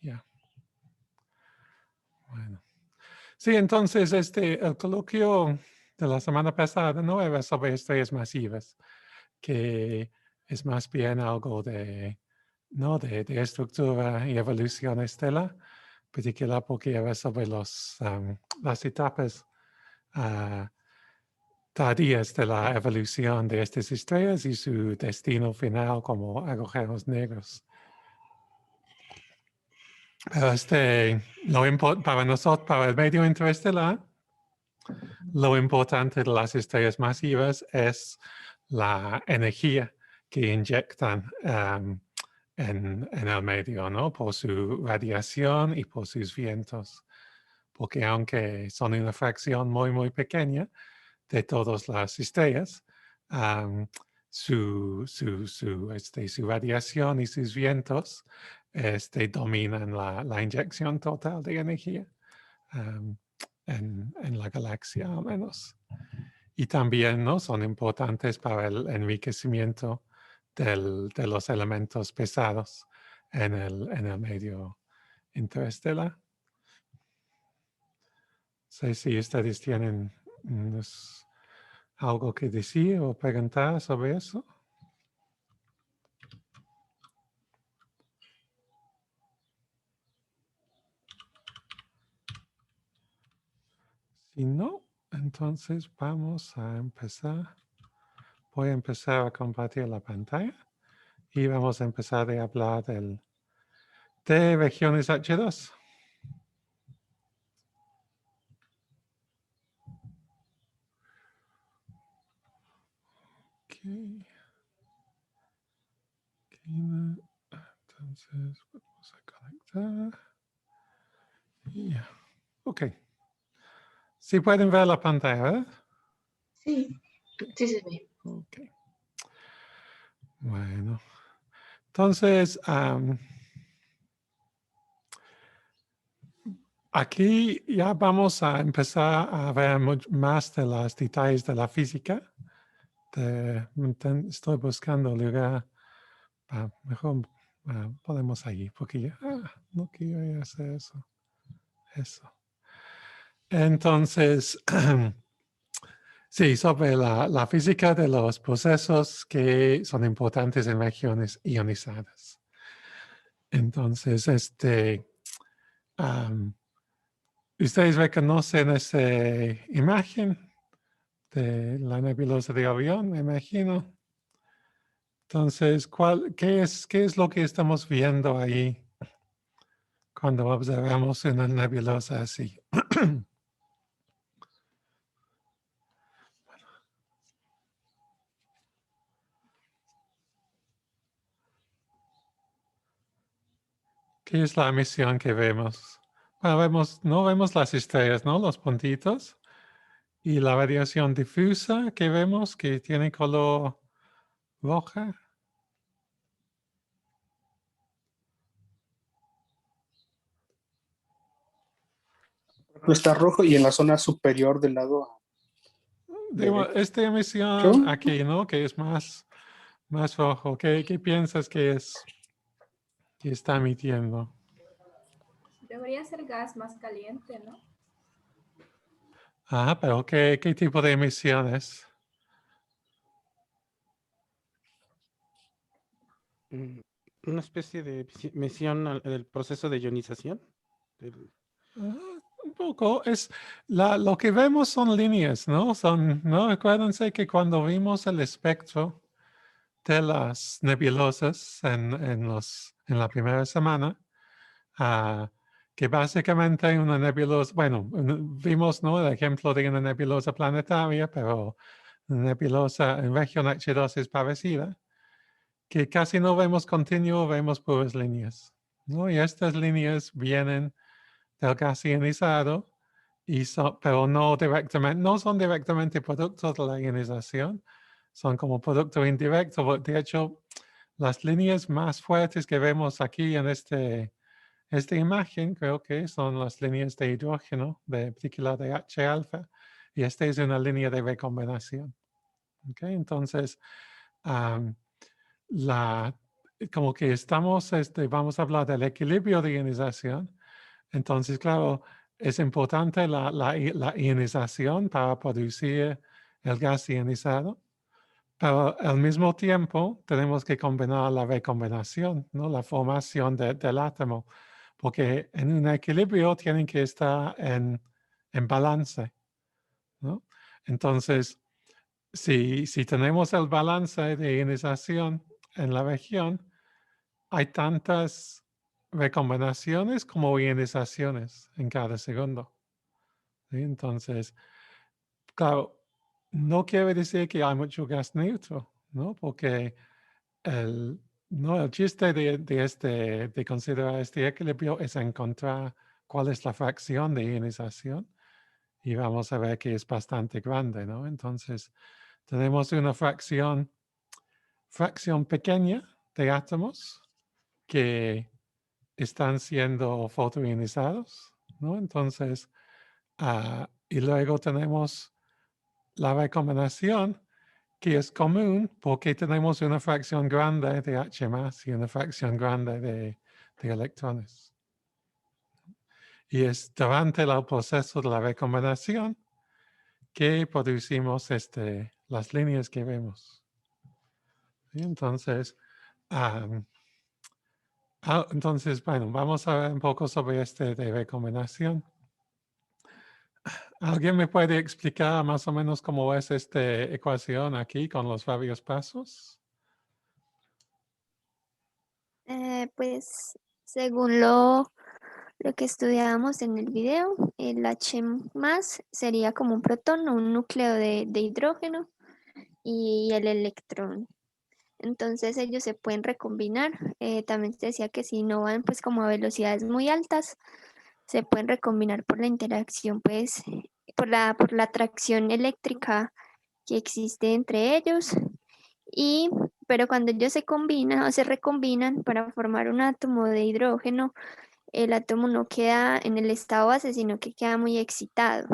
Ya. Bueno. Sí, entonces el coloquio de la semana pasada no era sobre estrellas masivas, que es más bien algo de, ¿no? de estructura y evolución estelar, particular porque era sobre las etapas tardías de la evolución de estas estrellas y su destino final como agujeros negros. Pero para nosotros, para el medio interestelar, lo importante de las estrellas masivas es la energía que inyectan en el medio, ¿no? Por su radiación y por sus vientos. Porque aunque son una fracción muy, muy pequeña de todas las estrellas, su radiación y sus vientos dominan la inyección total de energía en la galaxia, al menos. Y también, ¿no? Son importantes para el enriquecimiento de los elementos pesados en el medio interestelar. No sé si ustedes tienen algo que decir o preguntar sobre eso. Si no, entonces vamos a empezar. Voy a empezar a compartir la pantalla y vamos a empezar a hablar de regiones H2. Okay. Entonces, vamos a conectar. Yeah. Ok. Sí pueden ver la pantalla, ¿verdad? Sí, sí se ve. Ok. Bueno. Entonces, aquí ya vamos a empezar a ver más de los detalles de la física. Estoy buscando lugar. Mejor podemos allí, porque ya no quiero hacer eso. Eso. Entonces, sí, sobre la física de los procesos que son importantes en regiones ionizadas. Entonces, ustedes reconocen esa imagen de la nebulosa de Orión, me imagino. Entonces, qué es lo que estamos viendo ahí cuando observamos una nebulosa así? ¿Qué es la emisión que vemos? Bueno, no vemos las estrellas, ¿no? Los puntitos. Y la radiación difusa que vemos que tiene color roja. Está rojo y en la zona superior del lado Digo, esta emisión aquí, ¿no? Que es más rojo. ¿Qué piensas que está emitiendo? Debería ser gas más caliente, ¿no? Ah, pero ¿qué tipo de emisiones? Una especie de emisión del proceso de ionización. Un poco. Lo que vemos son líneas, ¿no? ¿no? Acuérdense que cuando vimos el espectro de las nebulosas en la primera semana, que básicamente una nebulosa, bueno, vimos, ¿no? El ejemplo de una nebulosa planetaria, pero una nebulosa en región H2 es parecida, que casi no vemos continuo, vemos puras líneas, ¿no? Y estas líneas vienen del gas ionizado, pero no son directamente productos de la ionización, son como producto indirecto. De hecho, las líneas más fuertes que vemos aquí en esta imagen, creo que son las líneas de hidrógeno, de particular de H-alfa, y esta es una línea de recombinación. ¿Okay? Entonces, como que estamos, vamos a hablar del equilibrio de ionización. Entonces, claro, es importante la ionización para producir el gas ionizado, pero al mismo tiempo tenemos que combinar la recombinación, ¿no? La formación del átomo, porque en un equilibrio tienen que estar en balance, ¿no? Entonces, si tenemos el balance de ionización en la región, hay tantas recombinaciones como ionizaciones en cada segundo. ¿Sí? Entonces, claro, no quiere decir que hay mucho gas neutro, ¿no? Porque no, el chiste de considerar este equilibrio es encontrar cuál es la fracción de ionización y vamos a ver que es bastante grande, ¿no? Entonces, tenemos una fracción pequeña de átomos que están siendo fotoionizados, ¿no? Entonces, y luego tenemos la recombinación, que es común porque tenemos una fracción grande de H más y una fracción grande de electrones. Y es durante el proceso de la recombinación que producimos las líneas que vemos. ¿Sí? Entonces, bueno, vamos a ver un poco sobre de recombinación. ¿Alguien me puede explicar más o menos cómo es esta ecuación aquí con los varios pasos? Pues según lo que estudiábamos en el video, el H más sería como un protón o un núcleo de hidrógeno y el electrón. Entonces ellos se pueden recombinar. También se decía que si no van pues como a velocidades muy altas, se pueden recombinar por la interacción pues por la atracción eléctrica que existe entre ellos. Pero cuando ellos se combinan o se recombinan para formar un átomo de hidrógeno, el átomo no queda en el estado base, sino que queda muy excitado.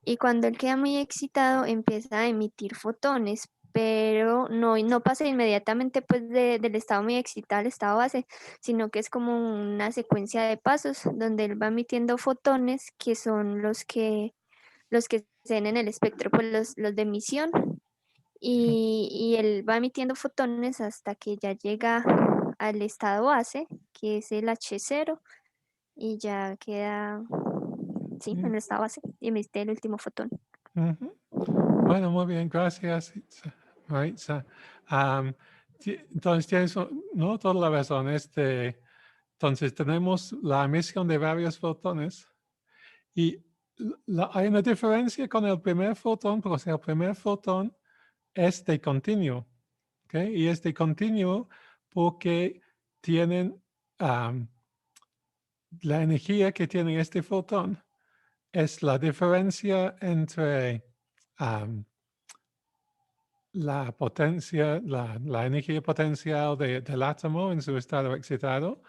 Y cuando él queda muy excitado, empieza a emitir fotones, pero no pasa inmediatamente pues del estado muy excitado al estado base, sino que es como una secuencia de pasos donde él va emitiendo fotones que son los que se ven en el espectro, pues los de emisión. Y él va emitiendo fotones hasta que ya llega al estado base, que es el H0, y ya queda, sí, en el estado base, y emite el último fotón. Ujú. Bueno, muy bien, gracias, Maritza. Entonces tienes, no, toda la razón. Entonces tenemos la emisión de varios fotones y hay una diferencia con el primer fotón, porque el primer fotón es de continuo, ¿ok? Y es de continuo porque tienen la energía que tiene este fotón es la diferencia entre la potencia, la energía potencial del átomo en su estado excitado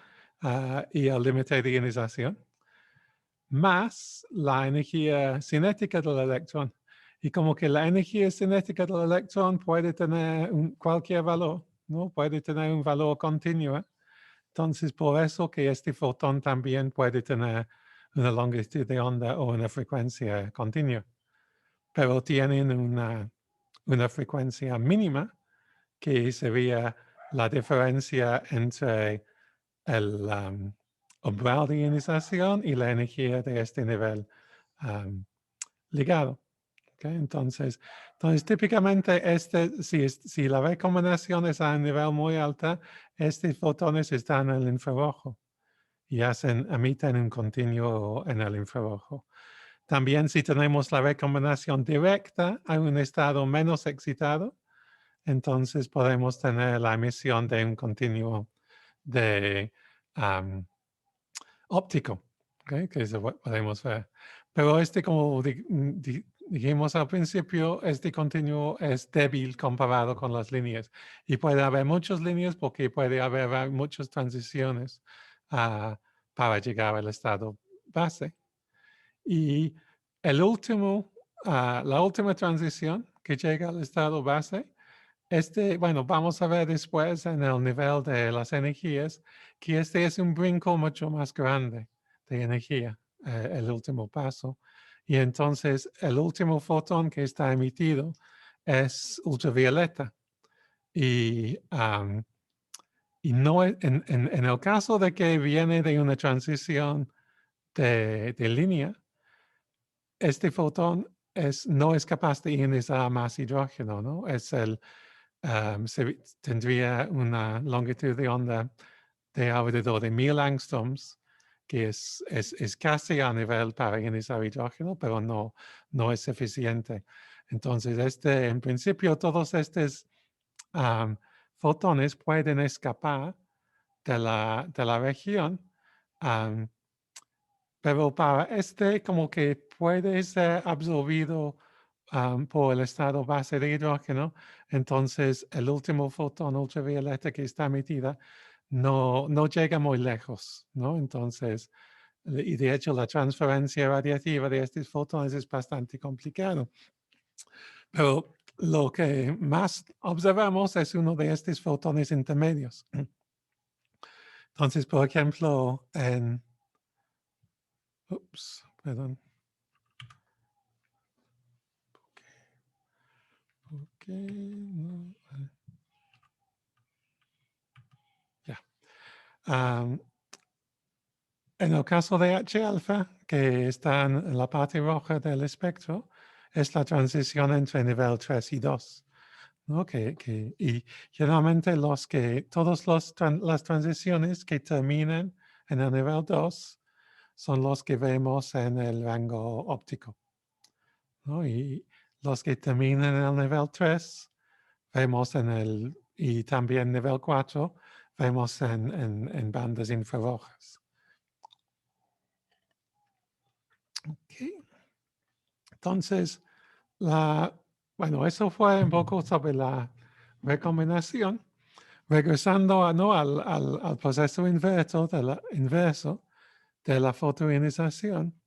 y el límite de ionización, más la energía cinética del electrón. Y como que la energía cinética del electrón puede tener cualquier valor, ¿no? Puede tener un valor continuo. Entonces, por eso que este fotón también puede tener una longitud de onda o una frecuencia continua. Pero tienen una frecuencia mínima que sería la diferencia entre el umbral de ionización y la energía de este nivel ligado. ¿Okay? Entonces, típicamente si la recombinación es a un nivel muy alto, estos fotones están en el infrarrojo y emiten un continuo en el infrarrojo. También si tenemos la recombinación directa a un estado menos excitado, entonces podemos tener la emisión de un continuo de óptico, ¿okay? Que eso podemos ver. Pero como dijimos al principio, este continuo es débil comparado con las líneas. Y puede haber muchas líneas porque puede haber muchas transiciones para llegar al estado base. Y la última transición que llega al estado base bueno, vamos a ver después en el nivel de las energías que este es un brinco mucho más grande de energía, el último paso. Y entonces el último fotón que está emitido es ultravioleta. Y no en el caso de que viene de una transición de línea, este fotón no es capaz de ionizar más hidrógeno, ¿no? Tendría una longitud de onda de alrededor de 1000 angstroms, que es casi a nivel para ionizar hidrógeno, pero no es suficiente. Entonces, en principio, todos estos fotones pueden escapar de la región, pero para como que puede ser absorbido por el estado base de hidrógeno, entonces el último fotón ultravioleta que está emitida no llega muy lejos, ¿no? Entonces, y de hecho la transferencia radiativa de estos fotones es bastante complicado. Pero lo que más observamos es uno de estos fotones intermedios. Entonces, por ejemplo, perdón. ¿Por qué no? Ya. En el caso de H-alfa, que está en la parte roja del espectro, es la transición entre nivel 3 y 2. ¿No? Y generalmente todas las transiciones que terminan en el nivel 2 son los que vemos en el rango óptico, ¿no? Y los que terminan en el nivel 3 vemos y también nivel 4 vemos en bandas infrarrojas. Okay. Entonces, bueno, eso fue un poco sobre la recombinación. Regresando ¿no? al proceso inverso de la fotoionización.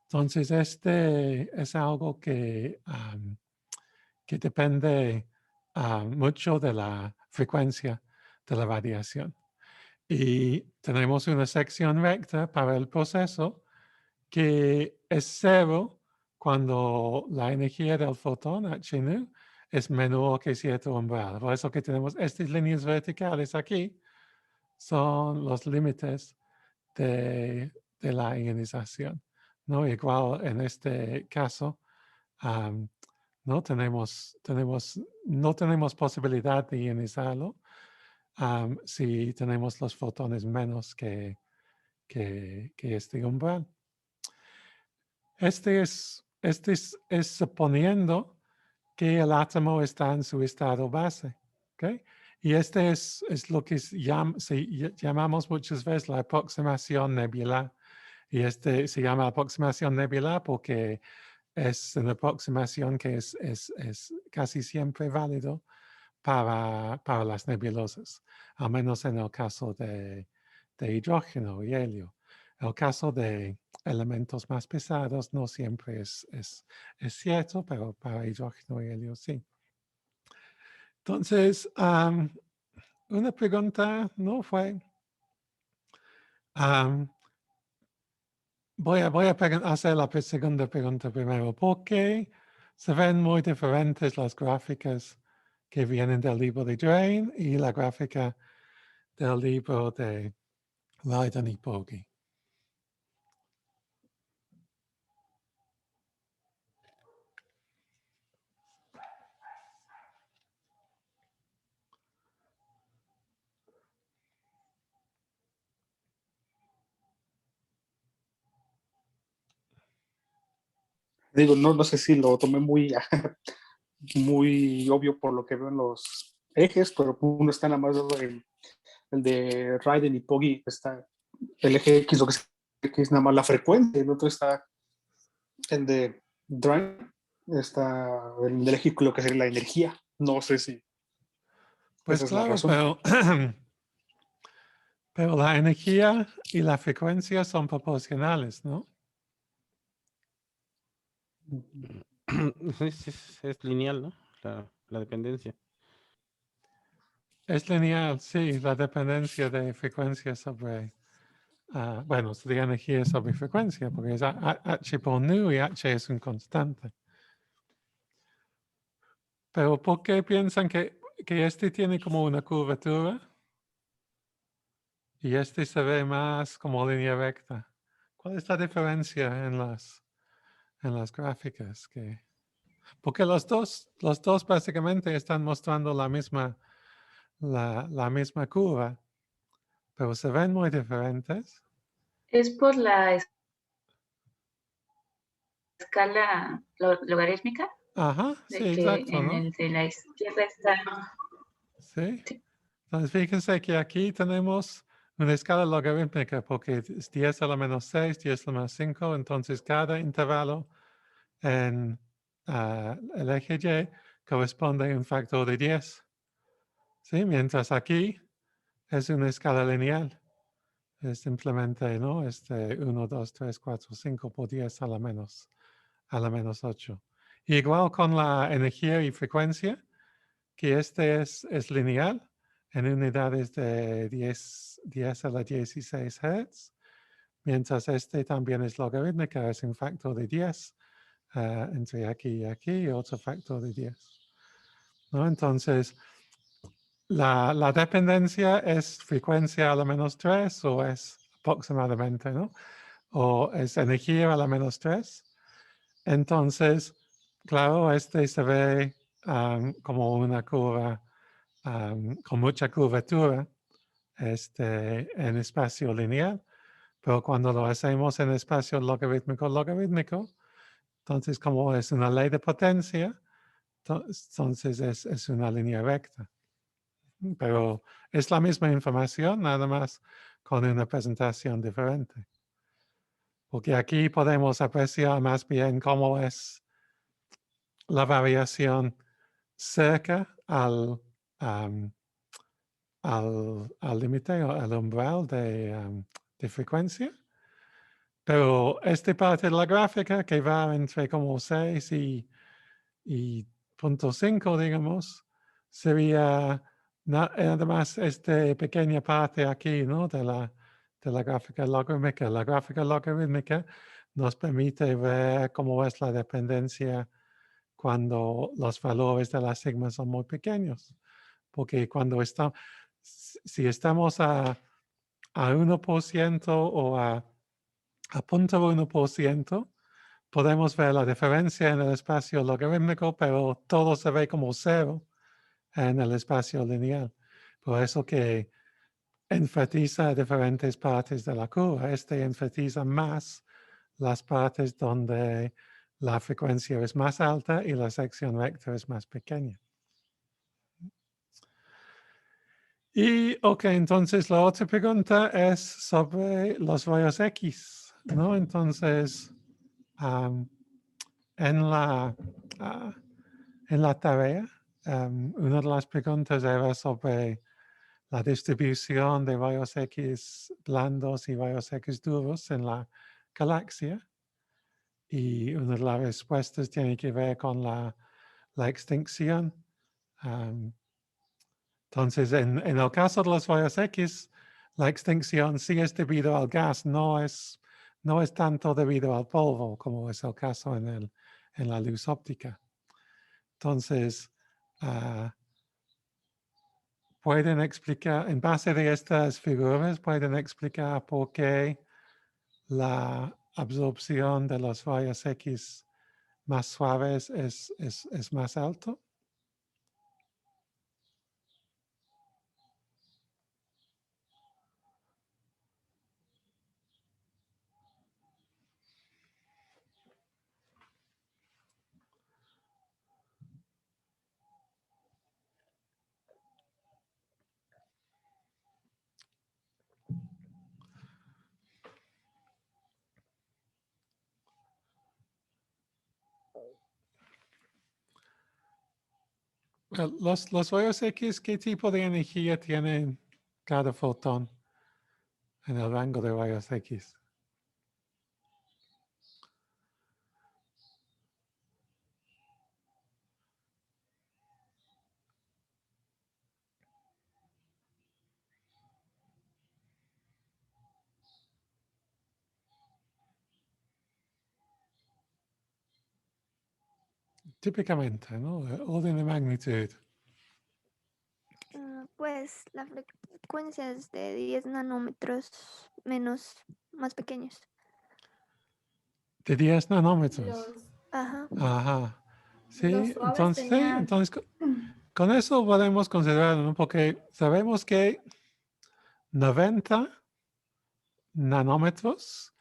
Entonces, este es algo que depende mucho de la frecuencia de la radiación. Y tenemos una sección recta para el proceso que es cero cuando la energía del fotón, H nu, es menor que cierto umbral. Por eso que tenemos estas líneas verticales aquí, son los límites de la ionización, ¿no? Igual en este caso, no tenemos posibilidad de ionizarlo si tenemos los fotones menos que este umbral. Este es suponiendo que el átomo está en su estado base. ¿Okay? Y este es lo que llamamos muchas veces la aproximación nebular. Y se llama aproximación nebular porque es una aproximación que es casi siempre válido para las nebulosas, al menos en el caso de hidrógeno y helio. El caso de elementos más pesados no siempre es cierto, pero para hidrógeno y helio sí. Entonces, una pregunta no fue, voy a hacer la segunda pregunta primero. ¿Por qué se ven muy diferentes las gráficas que vienen del libro de Drain y la gráfica del libro de Ryden y Pogge? Digo, no sé si lo tomé muy, muy obvio por lo que veo en los ejes, pero uno está nada más el de Ryden y Pogge, está el eje X, lo que es nada más la frecuencia, el otro está el de Drain, está el eje, lo que sería la energía. No sé si Pues esa es la claro, razón. pero la energía y la frecuencia son proporcionales, ¿no? Sí, es lineal, ¿no? La dependencia. Es lineal, sí, la dependencia de frecuencia sobre, bueno, de energía sobre frecuencia, porque es h por nu y h es un constante. Pero ¿por qué piensan que este tiene como una curvatura y este se ve más como línea recta? ¿Cuál es la diferencia en las gráficas? Porque los dos básicamente están mostrando la misma curva, pero se ven muy diferentes. Es por la escala logarítmica, Ajá, sí, de que exacto, en ¿no? el de la izquierda está. Sí. Sí. Entonces, fíjense que aquí tenemos una escala logarítmica porque es 10 a la menos 6, 10 a la menos 5, entonces cada intervalo en el eje Y corresponde a un factor de 10. ¿Sí? Mientras aquí es una escala lineal. Es simplemente, ¿no? 1, 2, 3, 4, 5 por 10 a la menos 8. Igual con la energía y frecuencia, que es lineal en unidades de 10 a la 16 Hz, mientras también es logarítmica, es un factor de 10 entre aquí y aquí y otro factor de 10. ¿No? Entonces, la dependencia es frecuencia a la menos 3 o es aproximadamente, ¿no? O es energía a la menos 3. Entonces, claro, se ve como una curva con mucha curvatura en espacio lineal, pero cuando lo hacemos en espacio logarítmico, entonces como es una ley de potencia, entonces es una línea recta. Pero es la misma información, nada más con una presentación diferente. Porque aquí podemos apreciar más bien cómo es la variación cerca al límite o al umbral de frecuencia. Pero esta parte de la gráfica que va entre como 6 y 0.5, digamos, sería nada más esta pequeña parte aquí, ¿no? De la gráfica logarítmica. La gráfica logarítmica nos permite ver cómo es la dependencia cuando los valores de la sigma son muy pequeños. Porque cuando si estamos a 1% o a 0.1%, podemos ver la diferencia en el espacio logarítmico, pero todo se ve como cero en el espacio lineal. Por eso que enfatiza diferentes partes de la curva. Enfatiza más las partes donde la frecuencia es más alta y la sección recta es más pequeña. Y, ok, entonces la otra pregunta es sobre los rayos X, ¿no? Entonces, en la, en la tarea, una de las preguntas era sobre la distribución de rayos X blandos y rayos X duros en la galaxia. Y una de las respuestas tiene que ver con la extinción. Entonces, en el caso de los rayos X, la extinción sí es debido al gas, no es tanto debido al polvo como es el caso en la luz óptica. Entonces, pueden explicar, en base de estas figuras, pueden explicar por qué la absorción de los rayos X más suaves es más alto. Los rayos X, ¿qué tipo de energía tienen cada fotón en el rango de rayos X? típicamente, ¿no? Orden de magnitud. Pues la frecuencia es de 10 nanómetros más pequeños. De 10 nanómetros. Los, Ajá. Ajá. Sí, los suaves tenían, entonces con eso podemos considerarlo, ¿no? Porque sabemos que 90 nanómetros,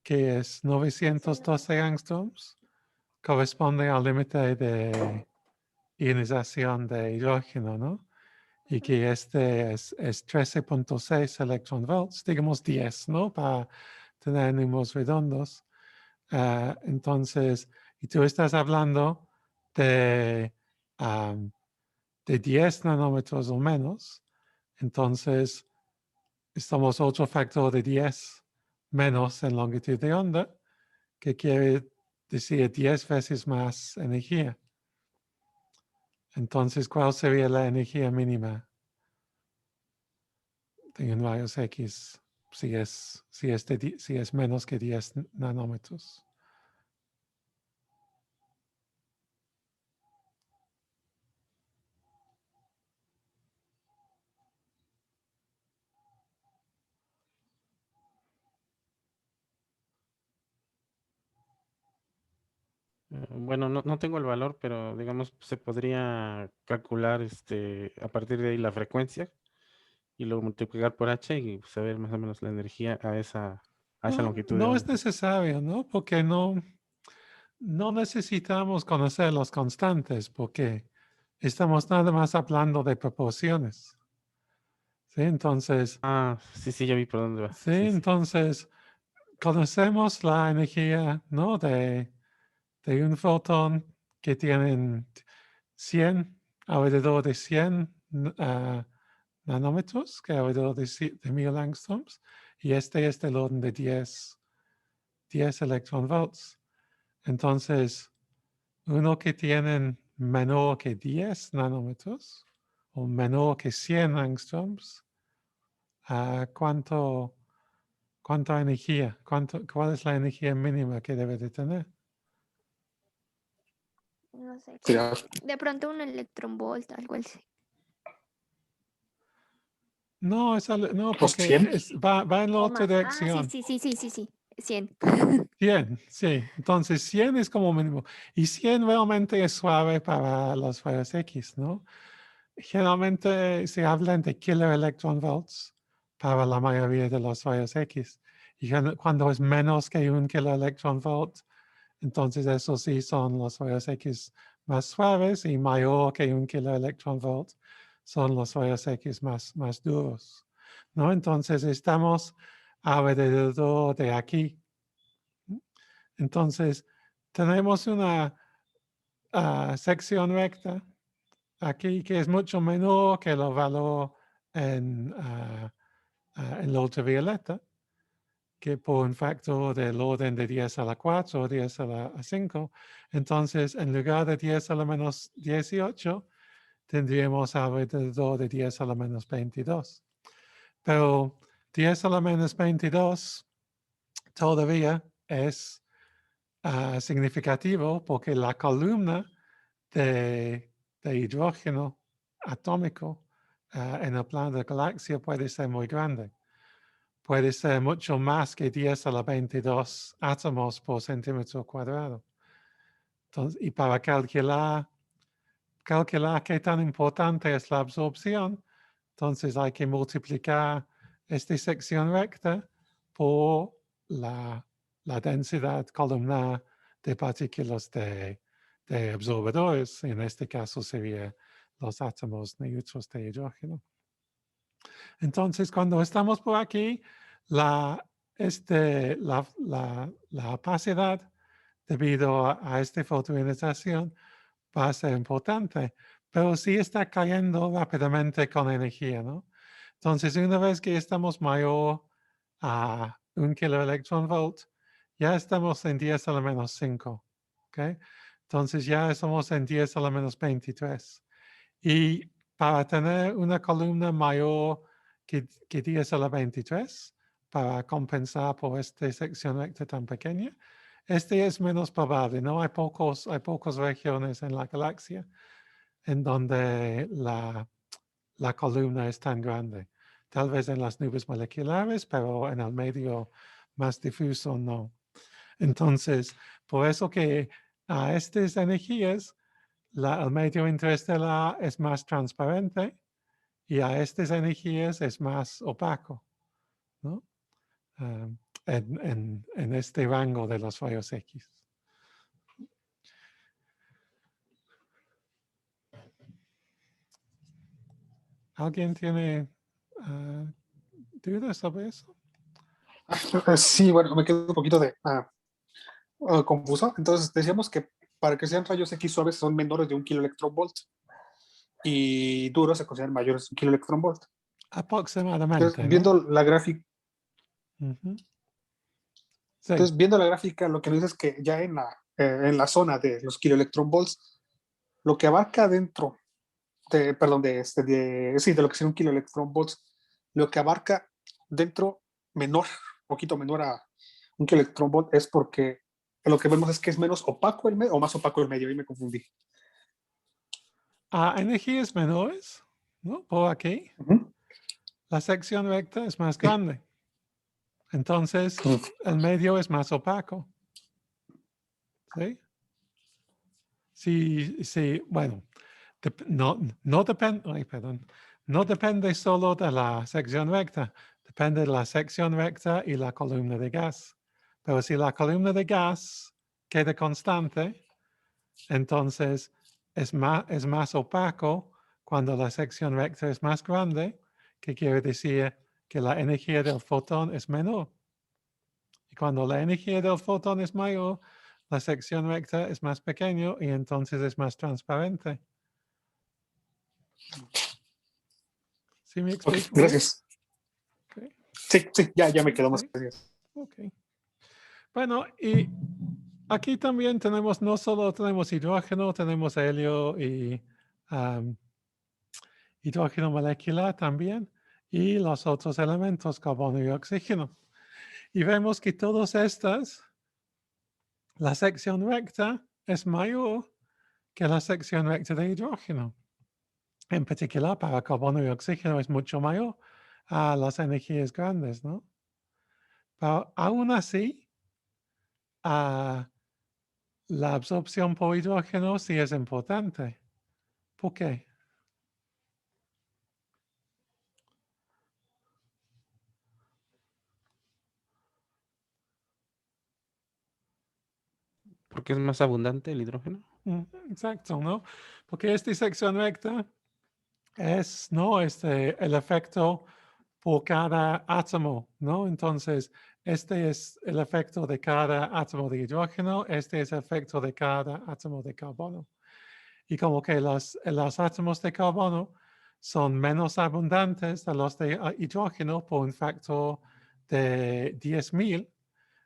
que es 912 angstroms, corresponde al límite de ionización de hidrógeno, ¿no? Y que este es 13.6 electronvolts, digamos 10, ¿no? Para tener números redondos. Entonces, y tú estás hablando de, de 10 nanómetros o menos, entonces estamos otro factor de 10 menos en longitud de onda, que quiere decir 10 veces más energía. Entonces, ¿cuál sería la energía mínima de un rayos X si es menos que 10 nanómetros? Bueno, no tengo el valor, pero digamos se podría calcular a partir de ahí la frecuencia y luego multiplicar por h y saber más o menos la energía a esa longitud de No es onda. necesario, ¿no? Porque no necesitamos conocer los constantes, porque estamos nada más hablando de proporciones. ¿Sí? Entonces, Ah, sí, ya vi por dónde vas. sí, Sí. entonces conocemos la energía, ¿no? De un fotón que tienen 100, alrededor de 100 nanómetros, que alrededor de 1000 angstroms, y este es del orden de 10 electronvolts. Entonces, uno que tienen menor que 10 nanómetros o menor que 100 angstroms, ¿cuánta energía? ¿Cuál es la energía mínima que debe de tener? No sé. Crear. De pronto un electronvolt, algo así. No, no, Los porque 100. va en la O otra más. Ah, dirección. sí. 100. 100, sí. Entonces 100 es como mínimo. Y 100 realmente es suave para los rayos X, ¿no? Generalmente se habla de kiloelectronvolts para la mayoría de los rayos X. Y cuando es menos que un kiloelectronvolt, entonces eso sí son los rayos X más suaves, y mayor que un kiloelectronvolt son los rayos X más duros, ¿no? Entonces estamos alrededor de aquí. Entonces tenemos una sección recta aquí que es mucho menor que el valor en la ultravioleta, que por un factor del orden de 10 a la 4 o 10 a la 5. Entonces, en lugar de 10 a la menos 18, tendríamos alrededor de 10 a la menos 22. Pero 10 a la menos 22 todavía es significativo, porque la columna de hidrógeno atómico en el plano de la galaxia puede ser muy grande. Puede ser mucho más que 10 a la 22 átomos por centímetro cuadrado. Entonces, y para calcular qué tan importante es la absorción, entonces hay que multiplicar esta sección recta por la densidad columnar de partículas de absorbedores. En este caso serían los átomos neutros de hidrógeno. Entonces, cuando estamos por aquí, la opacidad debido a esta fotoionización va a ser importante, pero sí está cayendo rápidamente con energía, ¿no? Entonces, una vez que estamos mayor a 1 kiloelectronvolt, ya estamos en 10 a la menos 5, ¿ok? Entonces ya estamos en 10 a la menos 23. Y para tener una columna mayor que 10 a la 23, para compensar por esta sección recta tan pequeña, Este es menos probable, ¿no? Hay pocas regiones en la galaxia en donde la columna es tan grande. Tal vez en las nubes moleculares, pero en el medio más difuso no. Entonces, por eso que a estas energías, el medio interestelar es más transparente y a estas energías es más opaco, ¿no? En este rango de los rayos X. ¿Alguien tiene dudas sobre eso? Sí, bueno, me quedo un poquito confuso. Entonces, decíamos que para que sean rayos X suaves son menores de 1 kiloelectronvolt y duros se consideran mayores de 1 kiloelectronvolt. Aproximadamente, Entonces, ¿no? viendo la gráfica, Ujú. Sí. entonces, viendo la gráfica, lo que nos dice es que ya en la zona de los kiloelectronvolts, lo que abarca dentro de lo que sería 1 kiloelectronvolts, lo que abarca dentro poquito menor a 1 kiloelectronvolt es porque lo que vemos es que es menos opaco el medio o más opaco el medio, ahí me confundí. A energías menores, ¿no? Por aquí, Ujú. la sección recta es más grande. Entonces, el medio es más opaco. ¿Sí? Sí, bueno, no depende solo de la sección recta, depende de la sección recta y la columna de gas. Pero si la columna de gas queda constante, entonces es más opaco cuando la sección recta es más grande, que quiere decir que la energía del fotón es menor. Y cuando la energía del fotón es mayor, la sección recta es más pequeño y entonces es más transparente. ¿Sí me explico? Ok, gracias. Okay. Sí, ya me quedó más. Ok. Bueno, y aquí también tenemos, no solo tenemos hidrógeno, tenemos helio y hidrógeno molecular también, y los otros elementos, carbono y oxígeno. Y vemos que todas estas, la sección recta es mayor que la sección recta de hidrógeno. En particular, para carbono y oxígeno es mucho mayor a las energías grandes, ¿no? Pero aún así, la absorción por hidrógeno sí es importante. ¿Por qué? Porque es más abundante el hidrógeno. Exacto, ¿no? Porque esta sección recta es, ¿no? El efecto por cada átomo, ¿no? Entonces, este es el efecto de cada átomo de hidrógeno, este es el efecto de cada átomo de carbono. Y como que los átomos de carbono son menos abundantes de los de hidrógeno por un factor de 10.000,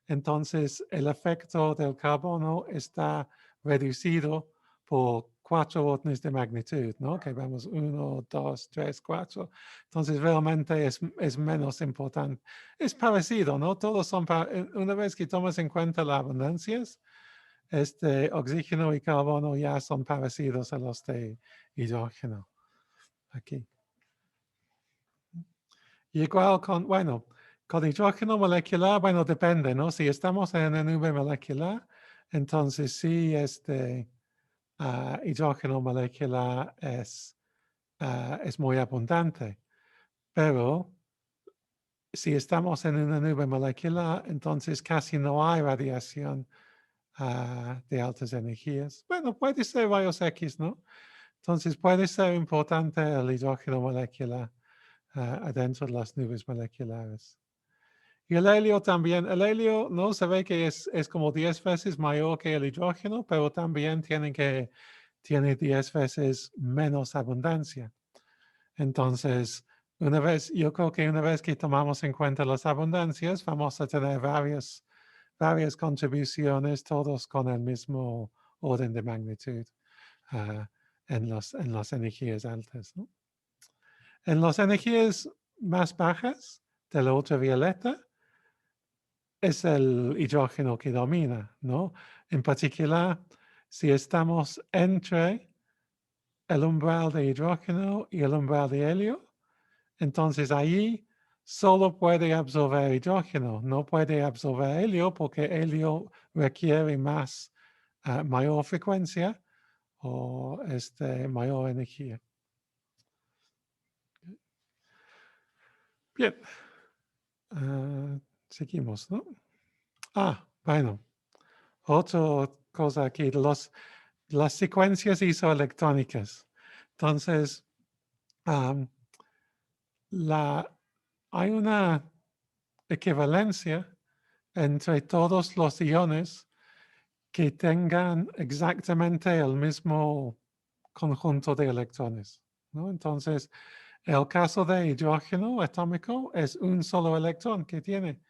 entonces el efecto del carbono está reducido por 4 órdenes de magnitud, ¿no? Que vemos 1, 2, 3, 4. Entonces realmente es menos importante. Es parecido, ¿no? Todos son, una vez que tomas en cuenta las abundancias, oxígeno y carbono ya son parecidos a los de hidrógeno. Aquí. Y igual con hidrógeno molecular, bueno, depende, ¿no? Si estamos en una nube molecular, entonces sí, hidrógeno molecular es muy abundante. Pero si estamos en una nube molecular, entonces casi no hay radiación de altas energías. Bueno, puede ser rayos X, ¿no? Entonces puede ser importante el hidrógeno molecular adentro de las nubes moleculares. Y el helio también. El helio no se ve que es como 10 veces mayor que el hidrógeno, pero también tiene 10 veces menos abundancia. Entonces, yo creo que una vez que tomamos en cuenta las abundancias, vamos a tener varias contribuciones, todos con el mismo orden de magnitud en las energías altas, ¿no? En las energías más bajas de la ultravioleta, es el hidrógeno que domina, ¿no? En particular, si estamos entre el umbral de hidrógeno y el umbral de helio, entonces ahí solo puede absorber hidrógeno, no puede absorber helio porque helio requiere mayor frecuencia o mayor energía. Bien. Seguimos, ¿no? Bueno. Otra cosa aquí, las secuencias isoelectrónicas. Entonces, hay una equivalencia entre todos los iones que tengan exactamente el mismo conjunto de electrones, ¿no? Entonces, el caso de hidrógeno atómico es un solo electrón que tiene,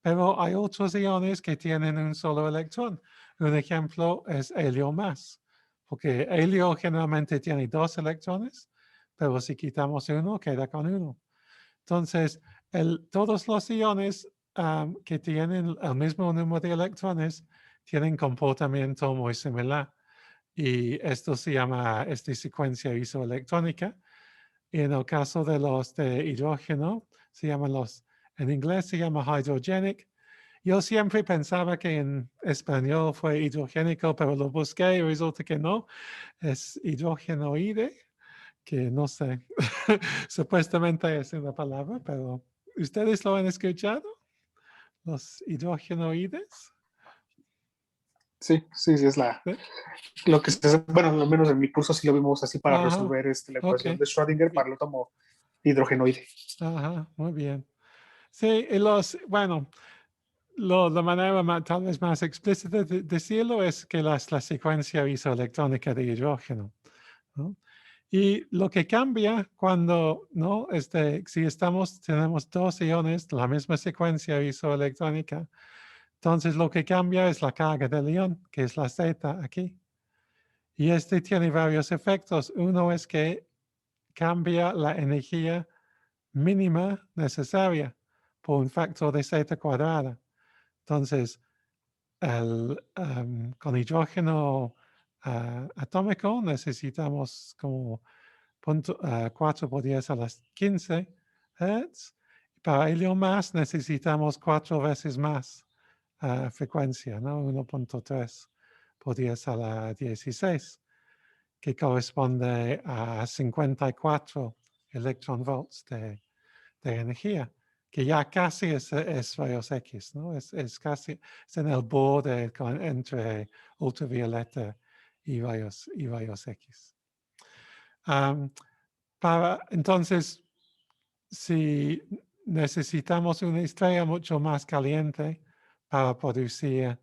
pero hay otros iones que tienen un solo electrón. Un ejemplo es helio más, porque helio generalmente tiene 2 electrones, pero si quitamos uno, queda con uno. Entonces, todos los iones que tienen el mismo número de electrones tienen comportamiento muy similar. Y esto se llama secuencia isoelectrónica. Y en el caso de los de hidrógeno, en inglés se llama hydrogenic. Yo siempre pensaba que en español fue hidrogénico, pero lo busqué y resulta que no. Es hidrogenoide, que no sé, supuestamente es una palabra, pero ¿ustedes lo han escuchado? Los hidrogenoides. Sí, es lo que bueno, al menos en mi curso sí lo vimos así para resolver la ecuación de Schrödinger para el átomo hidrogenoide. Ajá, muy bien. Sí, y la manera tal vez más explícita de decirlo es que la secuencia isoelectrónica de hidrógeno, ¿no? Y lo que cambia cuando, ¿no? Si tenemos 2 iones, la misma secuencia isoelectrónica, entonces lo que cambia es la carga del ion, que es la Z aquí. Y tiene varios efectos. Uno es que cambia la energía mínima necesaria por un factor de Z cuadrada. Entonces, con hidrógeno atómico necesitamos como 4 por 10 a las 15 Hz. Para helio más necesitamos 4 veces más frecuencia, ¿no? 1.3 por 10 a la 16, que corresponde a 54 electronvolts de energía, que ya casi es rayos X, ¿no? Es casi en el borde entre ultravioleta y rayos X. Entonces, si necesitamos una estrella mucho más caliente para producir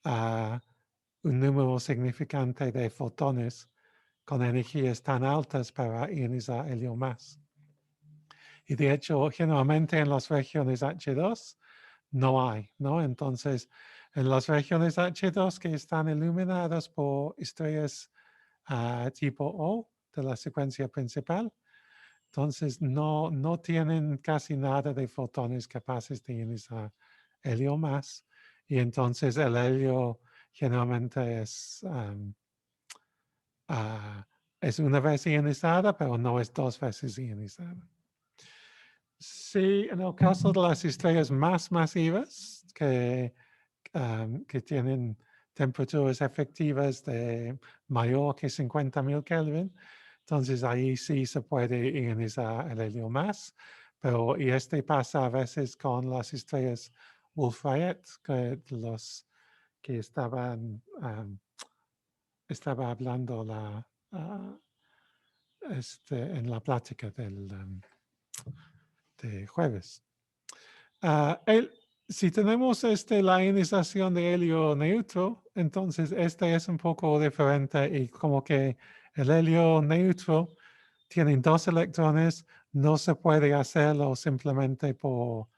un número significante de fotones con energías tan altas para ionizar helio más. Y de hecho, generalmente en las regiones H2 no hay, ¿no? Entonces, en las regiones H2 que están iluminadas por estrellas tipo O de la secuencia principal, entonces no tienen casi nada de fotones capaces de ionizar helio más. Y entonces el helio generalmente es una vez ionizada, pero no es 2 veces ionizada. Sí, en el caso de las estrellas más masivas que tienen temperaturas efectivas de mayor que 50.000 Kelvin, entonces ahí sí se puede ionizar el helio más, y pasa a veces con las estrellas Wolf-Rayet, que estaba hablando en la plática de jueves. Si tenemos la ionización de helio neutro, entonces es un poco diferente y como que el helio neutro tiene 2 electrones, no se puede hacerlo simplemente por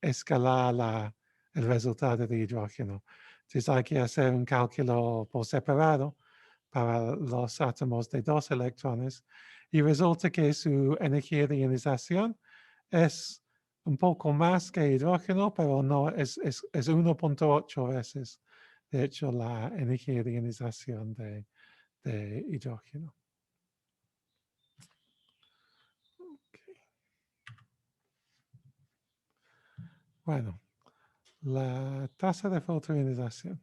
escalar el resultado de hidrógeno. Entonces hay que hacer un cálculo por separado para los átomos de 2 electrones y resulta que su energía de ionización es un poco más que hidrógeno, pero no, es 1.8 veces, de hecho, la energía de ionización de hidrógeno. Okay. Bueno, la tasa de fotoionización.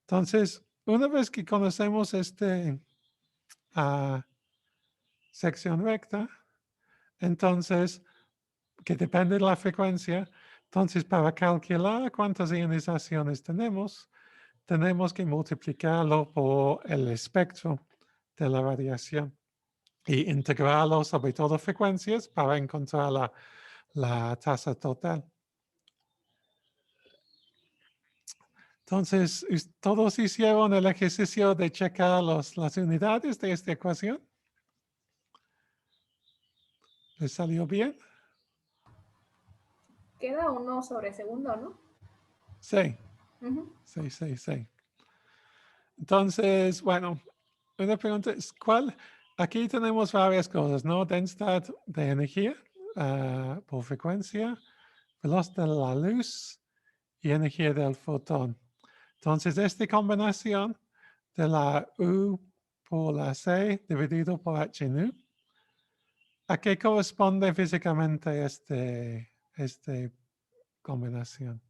Entonces, una vez que conocemos sección recta, entonces, que depende de la frecuencia, entonces para calcular cuántas ionizaciones tenemos que multiplicarlo por el espectro de la radiación y integrarlo sobre todas frecuencias para encontrar la tasa total. Entonces, ¿todos hicieron el ejercicio de checar las unidades de esta ecuación? ¿Les salió bien? Queda 1 sobre segundo, ¿no? Sí. Ujú. Sí. Entonces, bueno, una pregunta es, ¿cuál? Aquí tenemos varias cosas, ¿no? Densidad de energía por frecuencia, velocidad de la luz y energía del fotón. Entonces, esta combinación de la U por la C dividido por H nu, ¿a qué corresponde físicamente esta combinación?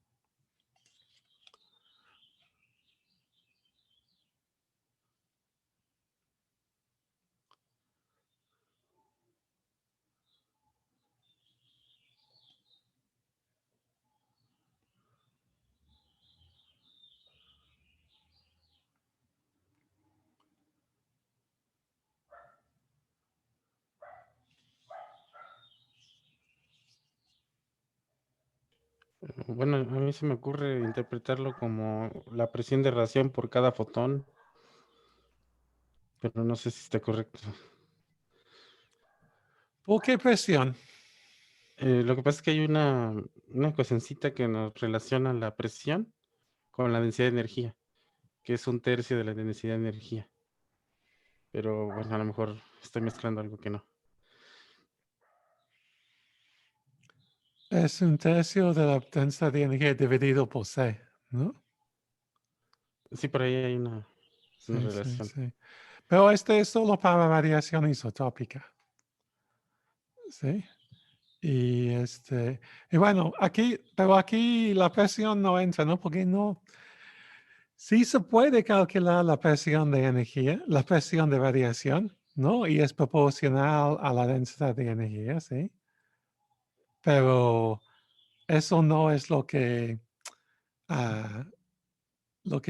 Bueno, a mí se me ocurre interpretarlo como la presión de radiación por cada fotón, pero no sé si está correcto. ¿Por qué presión? Lo que pasa es que hay una ecuacioncita que nos relaciona la presión con la densidad de energía, que es 1/3 de la densidad de energía. Pero bueno, a lo mejor estoy mezclando algo que no. Es 1/3 de la densidad de energía dividido por C, ¿no? Sí, por ahí hay una relación. Sí. Pero este es solo para radiación isotópica. ¿Sí? Y bueno, pero aquí la presión no entra, ¿no? Porque no. Sí se puede calcular la presión de energía, la presión de radiación, ¿no? Y es proporcional a la densidad de energía, ¿sí? Pero eso no es lo que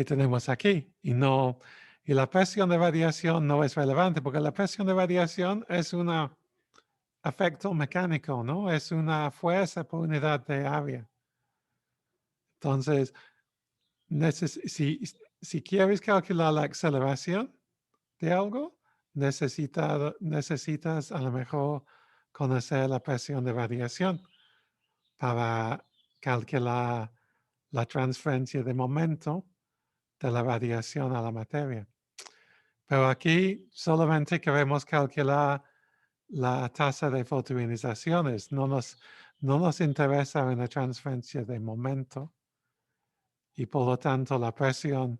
tenemos aquí. Y la presión de radiación no es relevante porque la presión de radiación es un efecto mecánico, ¿no? Es una fuerza por unidad de área. Entonces, si quieres calcular la aceleración de algo, necesitas a lo mejor conocer la presión de radiación para calcular la transferencia de momento de la radiación a la materia. Pero aquí solamente queremos calcular la tasa de fotoionizaciones. No nos interesa en la transferencia de momento. Y por lo tanto, la presión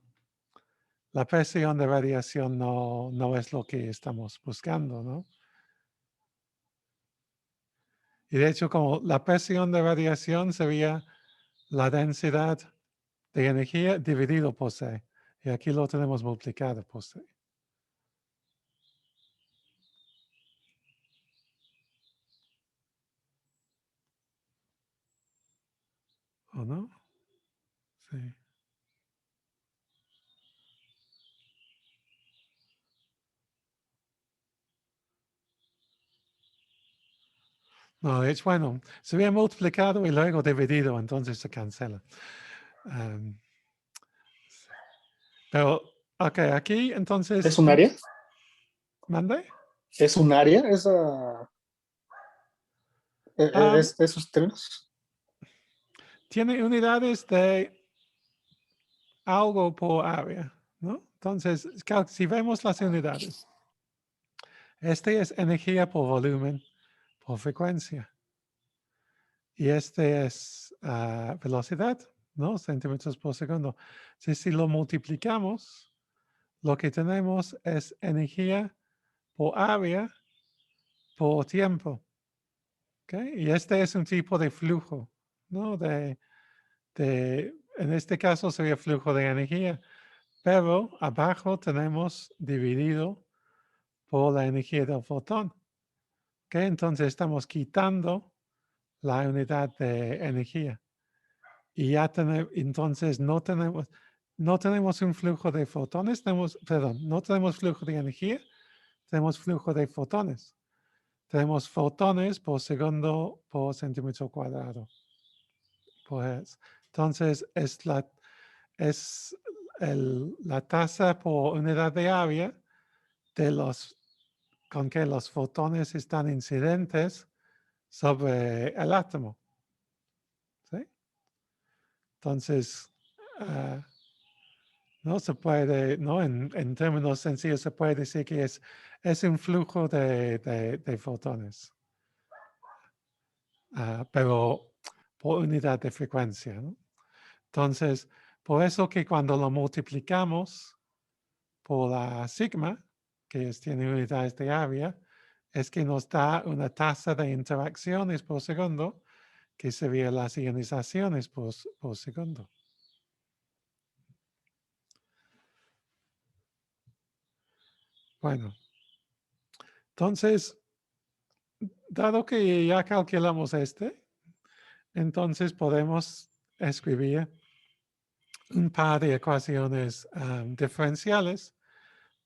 de radiación no es lo que estamos buscando, ¿no? Y de hecho, como la presión de radiación sería la densidad de energía dividido por C. Y aquí lo tenemos multiplicado por C. ¿O no? Sí. No, de hecho, bueno, se había multiplicado y luego dividido, entonces se cancela. Pero, ok, aquí entonces... ¿Es un área? ¿Mande? ¿Es un área esa, esos términos? Tiene unidades de algo por área, ¿no? Entonces, si vemos las unidades, este es energía por volumen, por frecuencia. y este es velocidad, ¿no? Centímetros por segundo. Si lo multiplicamos, lo que tenemos es energía por área por tiempo. ¿Ok? Y este es un tipo de flujo, ¿no? En este caso sería flujo de energía, pero abajo tenemos dividido por la energía del fotón. ¿Ok? Entonces estamos quitando la unidad de energía. Y ya entonces no tenemos un flujo de fotones, no tenemos flujo de energía, tenemos flujo de fotones. Tenemos fotones por segundo por centímetro cuadrado. Pues, entonces es la tasa por unidad de área con que los fotones están incidentes sobre el átomo. ¿Sí? Entonces, no se puede, ¿no? En términos sencillos se puede decir que es un flujo de fotones, pero por unidad de frecuencia, ¿no? Entonces, por eso que cuando lo multiplicamos por la sigma, que tiene unidades de área, es que nos da una tasa de interacciones por segundo, que sería las ionizaciones por segundo. Bueno, entonces, dado que ya calculamos entonces podemos escribir un par de ecuaciones diferenciales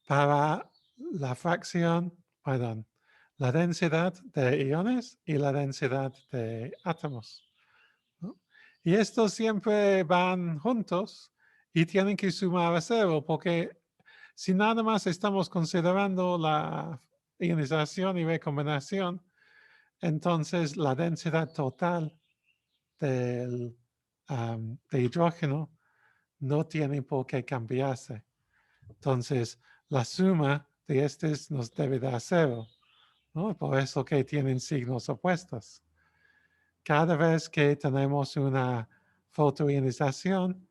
para la fracción, perdón, la densidad de iones y la densidad de átomos, ¿no? Y estos siempre van juntos y tienen que sumar a 0, porque si nada más estamos considerando la ionización y recombinación, entonces la densidad total de hidrógeno no tiene por qué cambiarse. Entonces, la suma de estos nos debe dar 0, ¿no? Por eso que tienen signos opuestos. Cada vez que tenemos una fotoionización,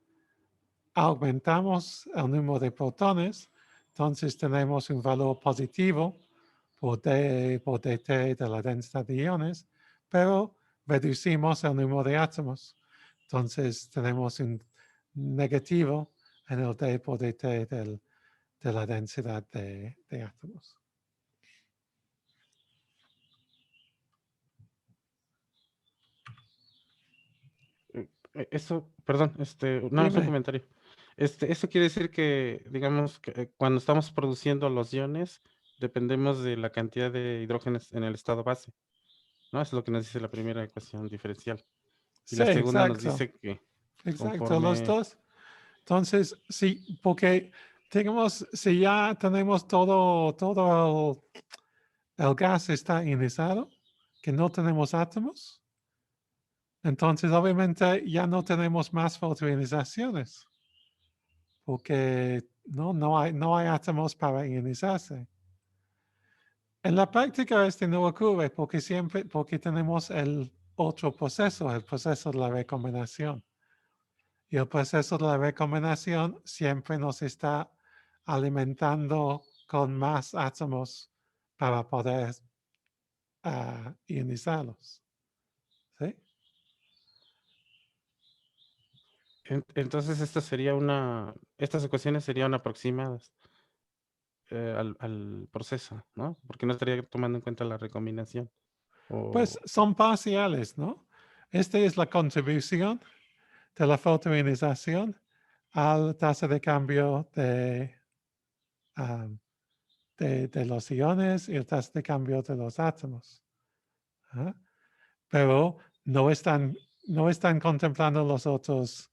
aumentamos el número de protones, entonces tenemos un valor positivo por dt de la densidad de iones, pero reducimos el número de átomos. Entonces tenemos un negativo en el d por dt de la densidad de átomos. Eso, perdón, no es un Dime. comentario. Eso quiere decir que, digamos, que cuando estamos produciendo los iones, dependemos de la cantidad de hidrógenos en el estado base, ¿no? Es lo que nos dice la primera ecuación diferencial. Y Sí, la segunda nos exacto. dice que Exacto, los conforme... dos. Entonces, sí, porque si ya tenemos todo el gas está ionizado, que no tenemos átomos, entonces obviamente ya no tenemos más fotoionizaciones, porque no hay átomos para ionizarse. En la práctica no ocurre porque tenemos el otro proceso, el proceso de la recombinación. Y el proceso de la recombinación siempre nos está alimentando con más átomos para poder ionizarlos. ¿Sí? Entonces estas ecuaciones serían aproximadas al proceso, ¿no? Porque no estaría tomando en cuenta la recombinación. Pues son parciales, ¿no? Esta es la contribución de la fotoionización a la tasa de cambio de los iones y la tasa de cambio de los átomos. ¿Ah? Pero no están contemplando los otros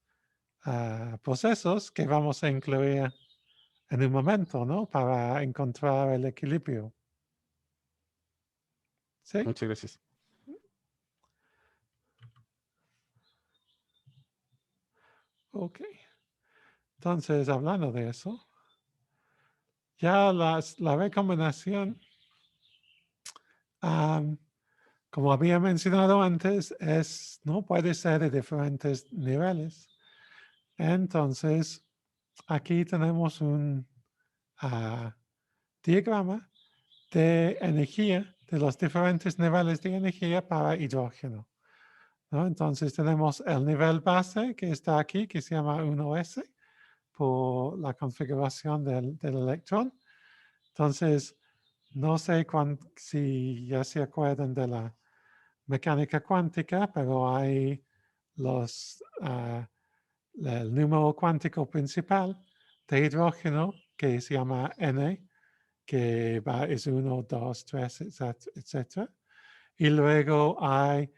procesos que vamos a incluir en un momento, ¿no? Para encontrar el equilibrio. ¿Sí? Muchas gracias. Ok. Entonces, hablando de eso, ya la recombinación como había mencionado antes, no puede ser de diferentes niveles. Entonces, aquí tenemos un diagrama de energía, de los diferentes niveles de energía para hidrógeno, ¿no? Entonces tenemos el nivel base que está aquí, que se llama 1s, por la configuración del electrón. Entonces, no sé si ya se acuerdan de la mecánica cuántica, pero hay el número cuántico principal de hidrógeno que se llama N, que es 1, 2, 3, etc. Y luego hay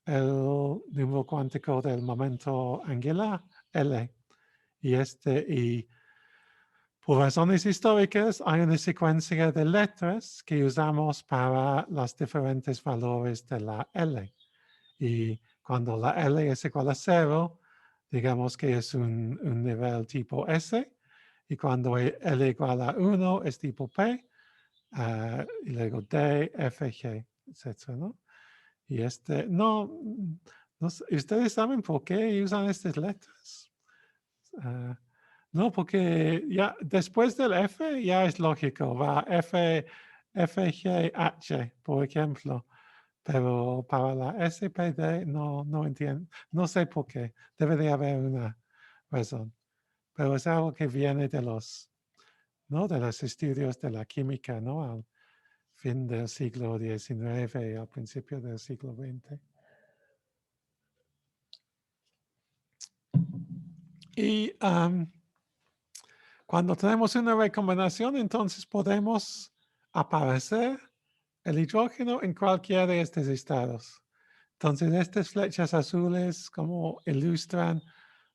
el número cuántico del momento angular, L. Y por razones históricas hay una secuencia de letras que usamos para los diferentes valores de la L. Y cuando la L es igual a 0, digamos que es un nivel tipo S. Y cuando L igual a 1 es tipo P. Y luego D, F, G, etc., ¿no? Y ¿ustedes saben por qué usan estas letras? No, porque ya después del F ya es lógico, va F, G, H, por ejemplo. Pero para la SPD no entiendo, no sé por qué. Debe de haber una razón. Pero es algo que viene de los estudios de la química, ¿no? Al fin del siglo XIX y al principio del siglo XX. Y cuando tenemos una recombinación, entonces podemos aparecer el hidrógeno en cualquiera de estos estados. Entonces, estas flechas azules como ilustran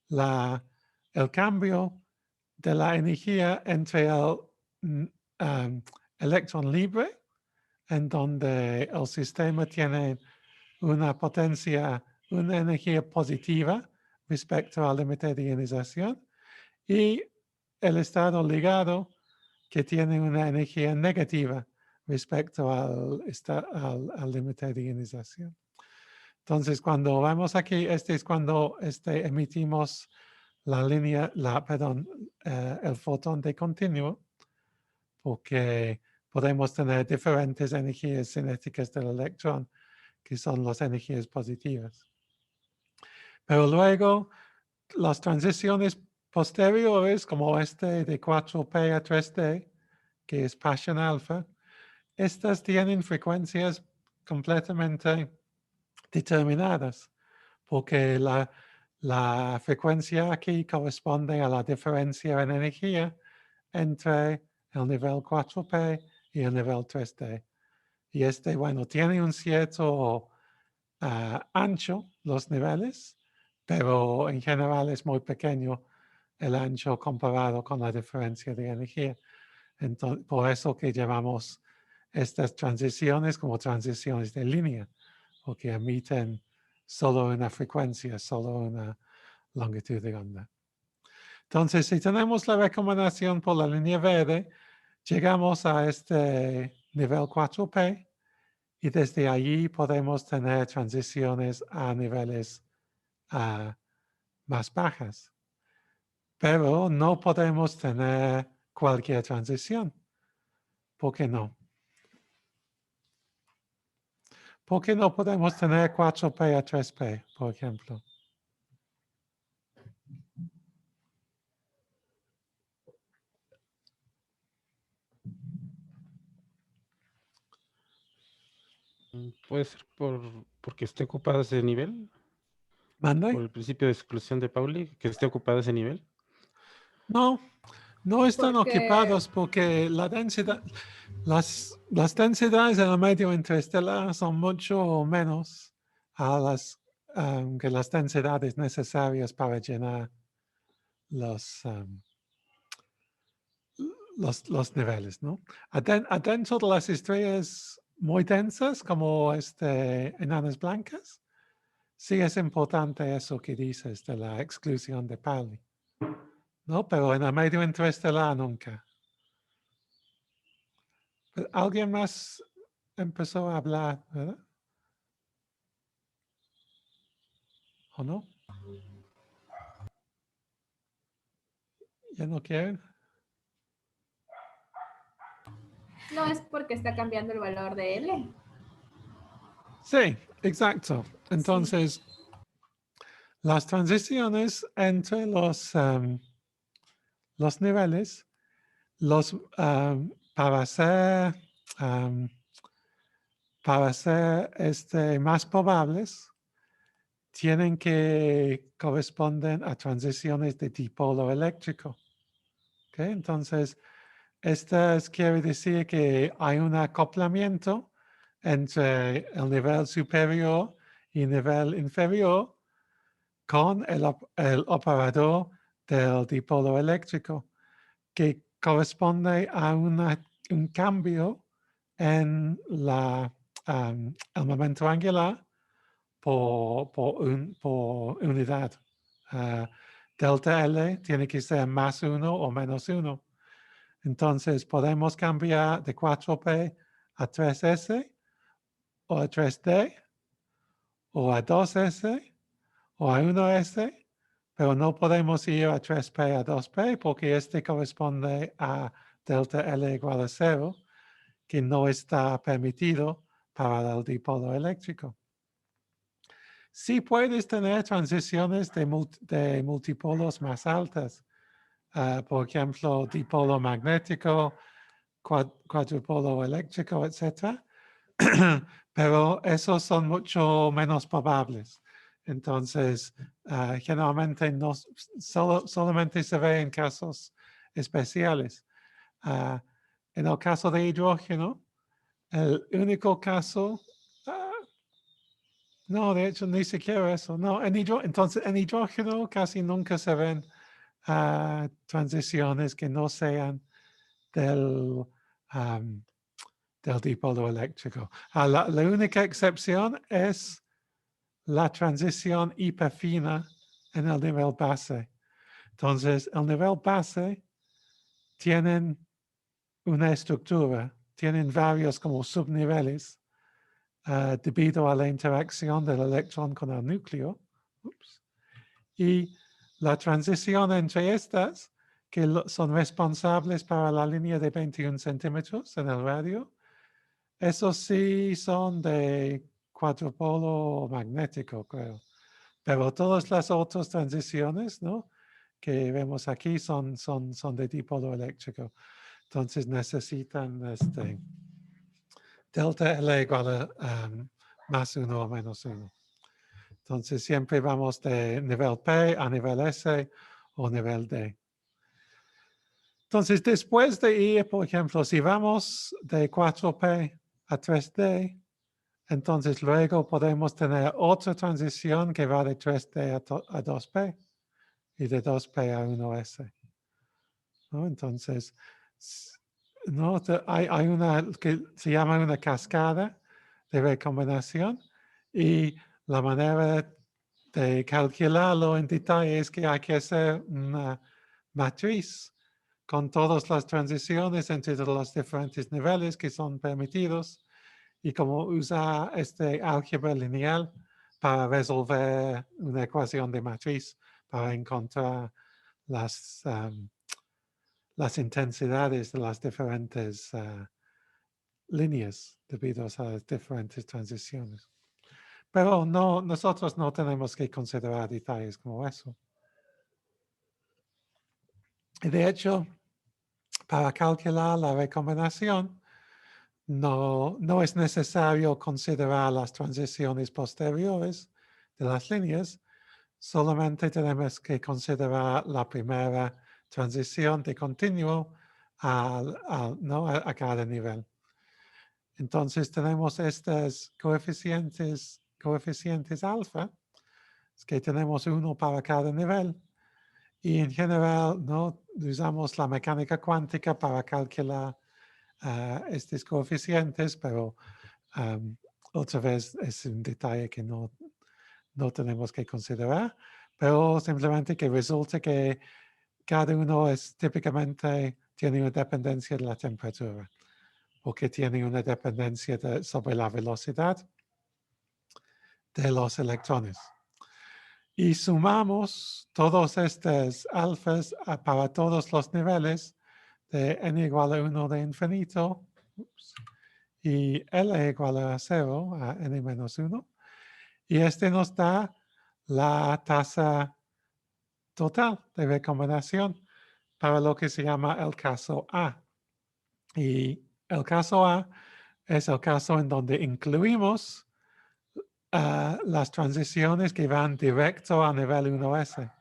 el cambio de la energía entre el electrón libre, en donde el sistema tiene una potencia, una energía positiva respecto al límite de ionización, y el estado ligado, que tiene una energía negativa respecto al límite de ionización. Entonces, cuando vamos aquí, es cuando emitimos el fotón de continuo, porque podemos tener diferentes energías cinéticas del electrón, que son las energías positivas. Pero luego, las transiciones posteriores, como de 4P a 3D, que es Paschen alfa, estas tienen frecuencias completamente determinadas, porque la frecuencia aquí corresponde a la diferencia en energía entre el nivel 4P y el nivel 3D. Y bueno, tiene un cierto ancho los niveles, pero en general es muy pequeño el ancho comparado con la diferencia de energía. Entonces, por eso que llamamos estas transiciones como transiciones de línea, porque emiten solo una frecuencia, solo una longitud de onda. Entonces, si tenemos la recombinación por la línea verde, llegamos a este nivel 4P y desde allí podemos tener transiciones a niveles más bajas. Pero no podemos tener cualquier transición. ¿Por qué no? ¿Por qué no podemos tener 4P a 3P, por ejemplo? Puede ser porque esté ocupado ese nivel, ¿Mande? por el principio de exclusión de Pauli, que esté ocupado ese nivel. No, no están Porque- ocupados porque la densidad, las densidades en el medio interestelar son mucho menos que las densidades necesarias para llenar los niveles, ¿no? Adentro de las estrellas muy densas, como enanas blancas, sí es importante eso que dices de la exclusión de Pauli, ¿no? Pero en el medio interestelar nunca. ¿Alguien más empezó a hablar, verdad? ¿O no? ¿Ya no quieren? No es porque está cambiando el valor de L. Sí, exacto. Entonces, las transiciones entre los niveles, para ser, más probables, tienen que corresponder a transiciones de dipolo eléctrico. ¿Okay? Entonces, quiere decir que hay un acoplamiento entre el nivel superior y el nivel inferior con el operador del dipolo eléctrico, que corresponde a un cambio en el momento angular por unidad. Delta L tiene que ser más 1 o menos 1. Entonces, podemos cambiar de 4P a 3S o a 3D o a 2S o a 1S, pero no podemos ir a 3P a 2P porque corresponde a delta L igual a 0, que no está permitido para el dipolo eléctrico. Sí puedes tener transiciones de multipolos más altas. Por ejemplo, dipolo magnético, cuadrupolo eléctrico, etc. Pero esos son mucho menos probables. Entonces, generalmente solamente se ve en casos especiales. En el caso de hidrógeno, el único caso, no, de hecho, ni siquiera eso. No, entonces, en hidrógeno casi nunca se ven transiciones que no sean del dipolo eléctrico. La única excepción es la transición hiperfina en el nivel base. Entonces, el nivel base tienen una estructura, tienen varios como subniveles debido a la interacción del electrón con el núcleo. Y la transición entre estas, que son responsables para la línea de 21 centímetros en el radio, esos sí son de cuadrupolo magnético, creo. Pero todas las otras transiciones, ¿no?, que vemos aquí son de dipolo eléctrico. Entonces necesitan delta L igual a más 1 o menos 1. Entonces siempre vamos de nivel P a nivel S o nivel D. Entonces después de ir, por ejemplo, si vamos de 4P a 3D, entonces luego podemos tener otra transición que va de 3D a 2P y de 2P a 1S. ¿No? Entonces, ¿no?, hay una que se llama una cascada de recombinación y la manera de calcularlo en detalle es que hay que hacer una matriz con todas las transiciones entre los diferentes niveles que son permitidos y como usa álgebra lineal para resolver una ecuación de matriz para encontrar las intensidades de las diferentes líneas debido a las diferentes transiciones. Pero nosotros no tenemos que considerar detalles como eso. Y de hecho, para calcular la recombinación, no es necesario considerar las transiciones posteriores de las líneas, solamente tenemos que considerar la primera transición de continuo a cada nivel. Entonces tenemos estos coeficientes alfa, que tenemos uno para cada nivel, y en general no usamos la mecánica cuántica para calcular estos coeficientes, pero otra vez es un detalle que no tenemos que considerar, pero simplemente que resulta que cada uno típicamente tiene una dependencia de la temperatura, porque tiene una dependencia sobre la velocidad de los electrones. y sumamos todos estos alfas para todos los niveles de n igual a 1 de infinito y L igual a 0 a n menos 1. Y este nos da la tasa total de recombinación para lo que se llama el caso A. Y el caso A es el caso en donde incluimos las transiciones que van directo a nivel 1S,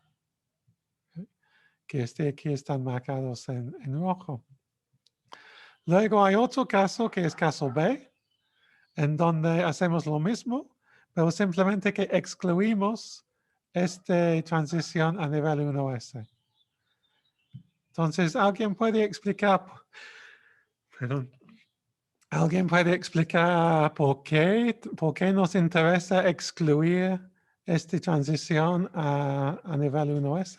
que aquí están marcados en rojo. Luego hay otro caso que es caso B, en donde hacemos lo mismo, pero simplemente que excluimos esta transición a nivel 1S. Entonces, ¿alguien puede explicar? Perdón. ¿Alguien puede explicar por qué nos interesa excluir esta transición a nivel 1S?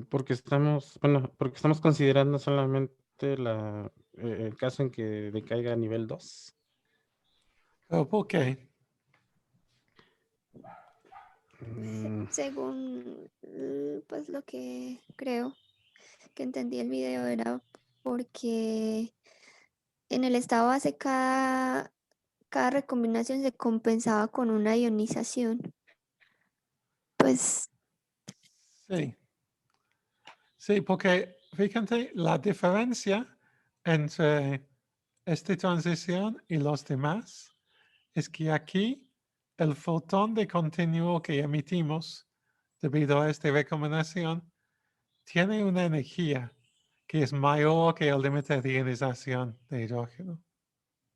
Porque estamos considerando solamente el caso en que decaiga a nivel 2. ¿Pero por qué? Según pues lo que creo que entendí el video era porque en el estado base cada recombinación se compensaba con una ionización. Pues Sí. Sí, porque fíjate, la diferencia entre esta transición y los demás es que aquí el fotón de continuo que emitimos debido a esta recombinación tiene una energía que es mayor que el límite de ionización de hidrógeno.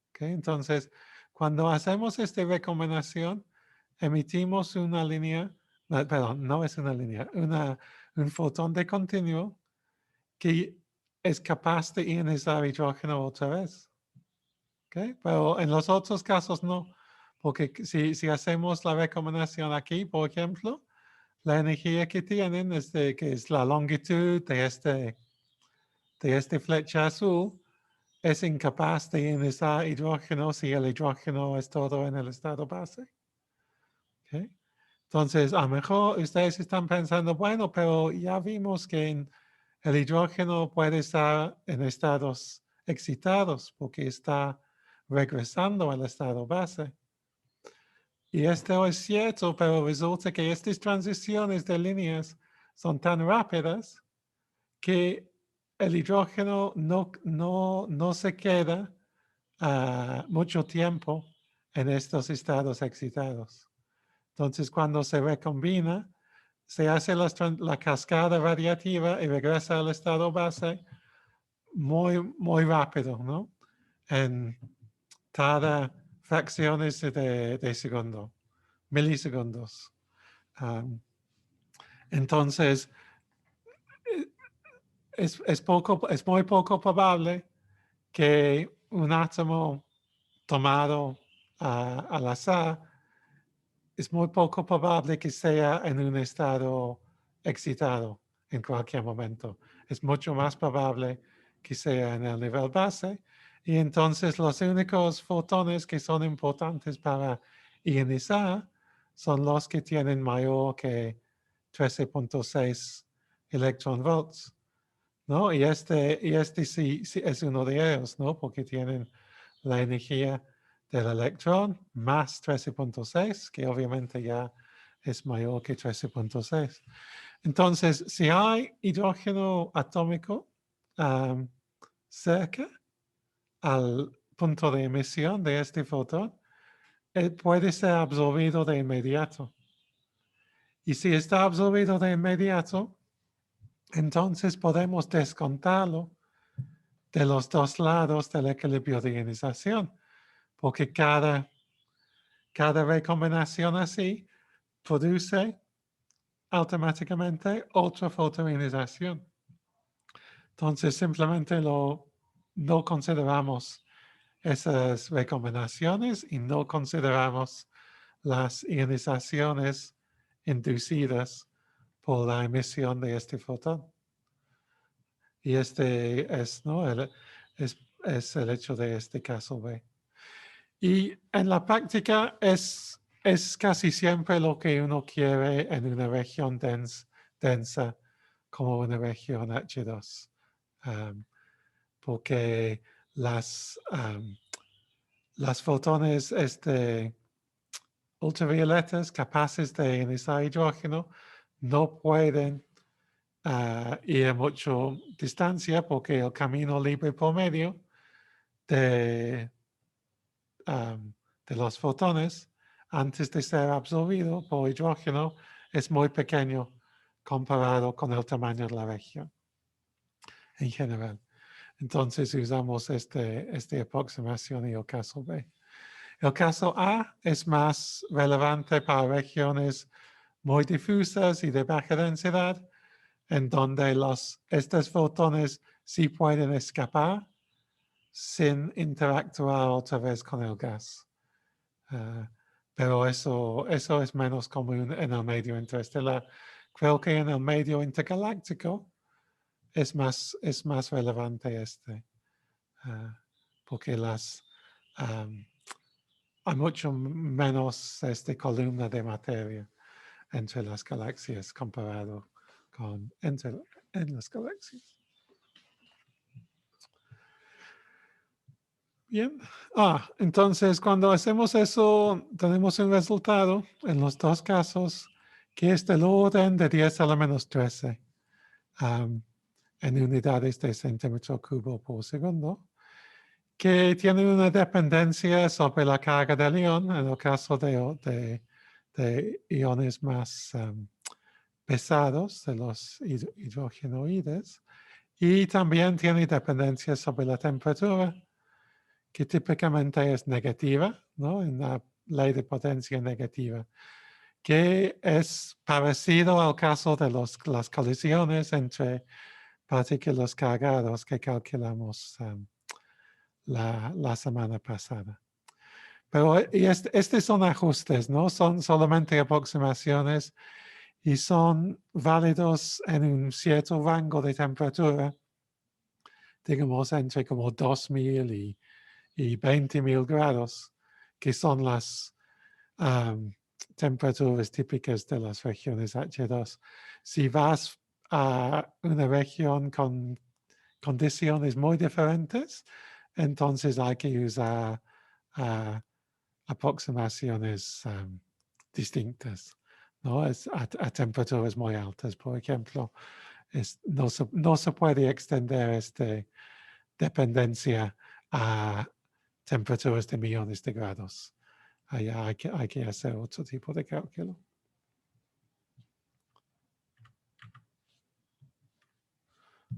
¿Okay? Entonces, cuando hacemos esta recombinación, emitimos una línea, perdón, no es una línea, un fotón de continuo que es capaz de ionizar hidrógeno otra vez. ¿Okay? Pero en los otros casos no, porque si hacemos la recombinación aquí, por ejemplo, la energía que tienen que es la longitud de esta flecha azul, es incapaz de ionizar hidrógeno si el hidrógeno es todo en el estado base. ¿Okay? Entonces, a lo mejor ustedes están pensando, bueno, pero ya vimos que el hidrógeno puede estar en estados excitados porque está regresando al estado base. Y esto es cierto, pero resulta que estas transiciones de líneas son tan rápidas que el hidrógeno no se queda mucho tiempo en estos estados excitados. Entonces, cuando se recombina, se hace la cascada radiativa y regresa al estado base muy, muy rápido, ¿no? En cada fracciones de segundo, milisegundos. Entonces, es muy poco probable que un átomo tomado al azar, es muy poco probable que sea en un estado excitado en cualquier momento. Es mucho más probable que sea en el nivel base. Y entonces los únicos fotones que son importantes para ionizar son los que tienen mayor que 13.6 electronvolts, ¿no? Y este sí es uno de ellos, ¿no? Porque tienen la energía del electrón más 13.6, que obviamente ya es mayor que 13.6. Entonces, si hay hidrógeno atómico cerca al punto de emisión de este fotón, puede ser absorbido de inmediato. Y si está absorbido de inmediato, entonces podemos descontarlo de los dos lados del equilibrio de ionización, porque cada recombinación así produce automáticamente otra fotoionización. Entonces simplemente no consideramos esas recombinaciones y no consideramos las ionizaciones inducidas por la emisión de este fotón. Y este es, ¿no? Es el hecho de este caso B. Y en la práctica es casi siempre lo que uno quiere en una región densa como una región H2. Porque las fotones ultravioletas capaces de ionizar hidrógeno no pueden ir a mucha distancia porque el camino libre por medio de los fotones antes de ser absorbido por hidrógeno es muy pequeño comparado con el tamaño de la región en general. Entonces usamos esta aproximación y el caso B. El caso A es más relevante para regiones muy difusas y de baja densidad, en donde estos fotones sí pueden escapar sin interactuar otra vez con el gas. Pero eso es menos común en el medio interestelar. Creo que en el medio intergaláctico es más relevante porque hay mucho menos columna de materia entre las galaxias comparado con en las galaxias. Bien. Entonces cuando hacemos eso, tenemos un resultado en los dos casos que es del orden de 10 a la menos 13 en unidades de centímetro cubo por segundo, que tiene una dependencia sobre la carga del ion, en el caso de iones más pesados, de los hidrogenoides, y también tiene dependencia sobre la temperatura, que típicamente es negativa, ¿no? En la ley de potencia negativa, que es parecido al caso de las colisiones entre partículas cargadas que calculamos la semana pasada. Pero estos son ajustes, ¿no? Son solamente aproximaciones y son válidos en un cierto rango de temperatura, digamos entre como 2000 y 20.000 grados, que son las temperaturas típicas de las regiones H2. Si vas a una región con condiciones muy diferentes, entonces hay que usar aproximaciones distintas, ¿no? A temperaturas muy altas, por ejemplo. No se puede extender esta dependencia a temperaturas de millones de grados. Allá hay que hacer otro tipo de cálculo.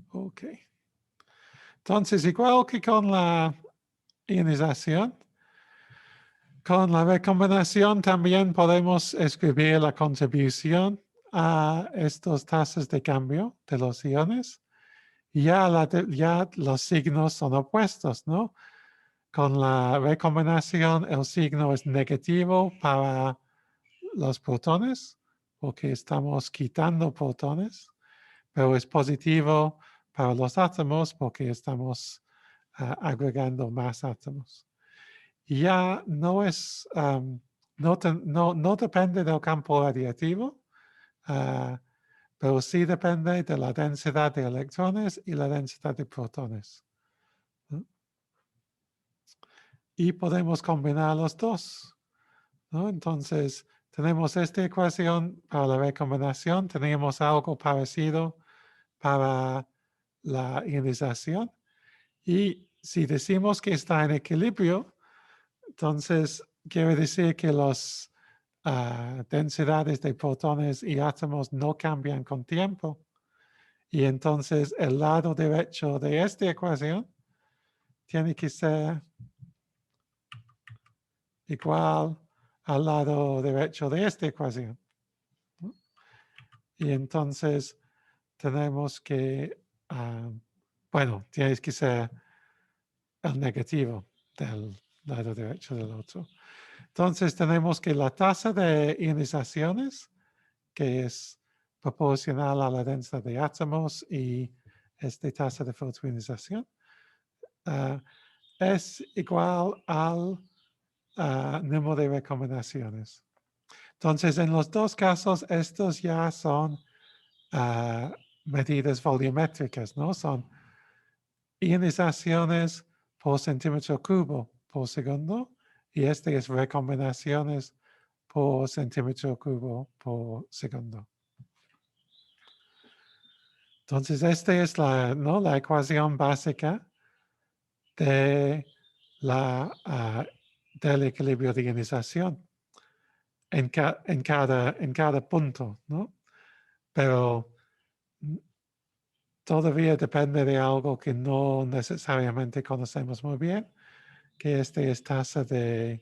Ok. Entonces, igual que con la ionización, con la recombinación también podemos escribir la contribución a estas tasas de cambio de los iones. Ya los signos son opuestos, ¿no? Con la recombinación el signo es negativo para los protones, porque estamos quitando protones, pero es positivo para los átomos porque estamos agregando más átomos. Y ya no es, no depende del campo radiativo, pero sí depende de la densidad de electrones y la densidad de protones. ¿No? Y podemos combinar los dos, ¿no? Entonces, tenemos esta ecuación para la recombinación, tenemos algo parecido para la ionización. Y si decimos que está en equilibrio, entonces quiere decir que las densidades de protones y átomos no cambian con tiempo. Y entonces el lado derecho de esta ecuación tiene que ser igual al lado derecho de esta ecuación, ¿no? Y entonces tenemos que, bueno, tiene que ser el negativo del lado derecho del otro. Entonces tenemos que la tasa de ionizaciones que es proporcional a la densidad de átomos y tasa de fotoionización, es igual al número de recombinaciones. Entonces, en los dos casos, estos ya son medidas volumétricas, ¿no? Son ionizaciones por centímetro cubo por segundo y este es recombinaciones por centímetro cubo por segundo. Entonces, esta es la ecuación básica de del equilibrio de ionización en cada punto, ¿no? Pero todavía depende de algo que no necesariamente conocemos muy bien, que es tasa de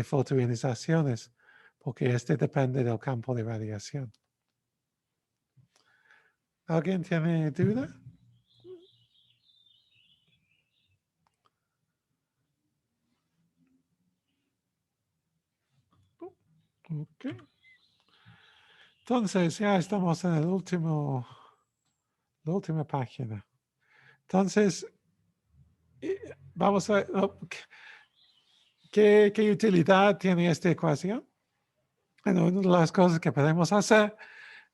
fotoionizaciones, porque depende del campo de radiación. ¿Alguien tiene duda? Ok. Entonces, ya estamos en la última página. Entonces, vamos a ver, ¿qué utilidad tiene esta ecuación? Bueno, una de las cosas que podemos hacer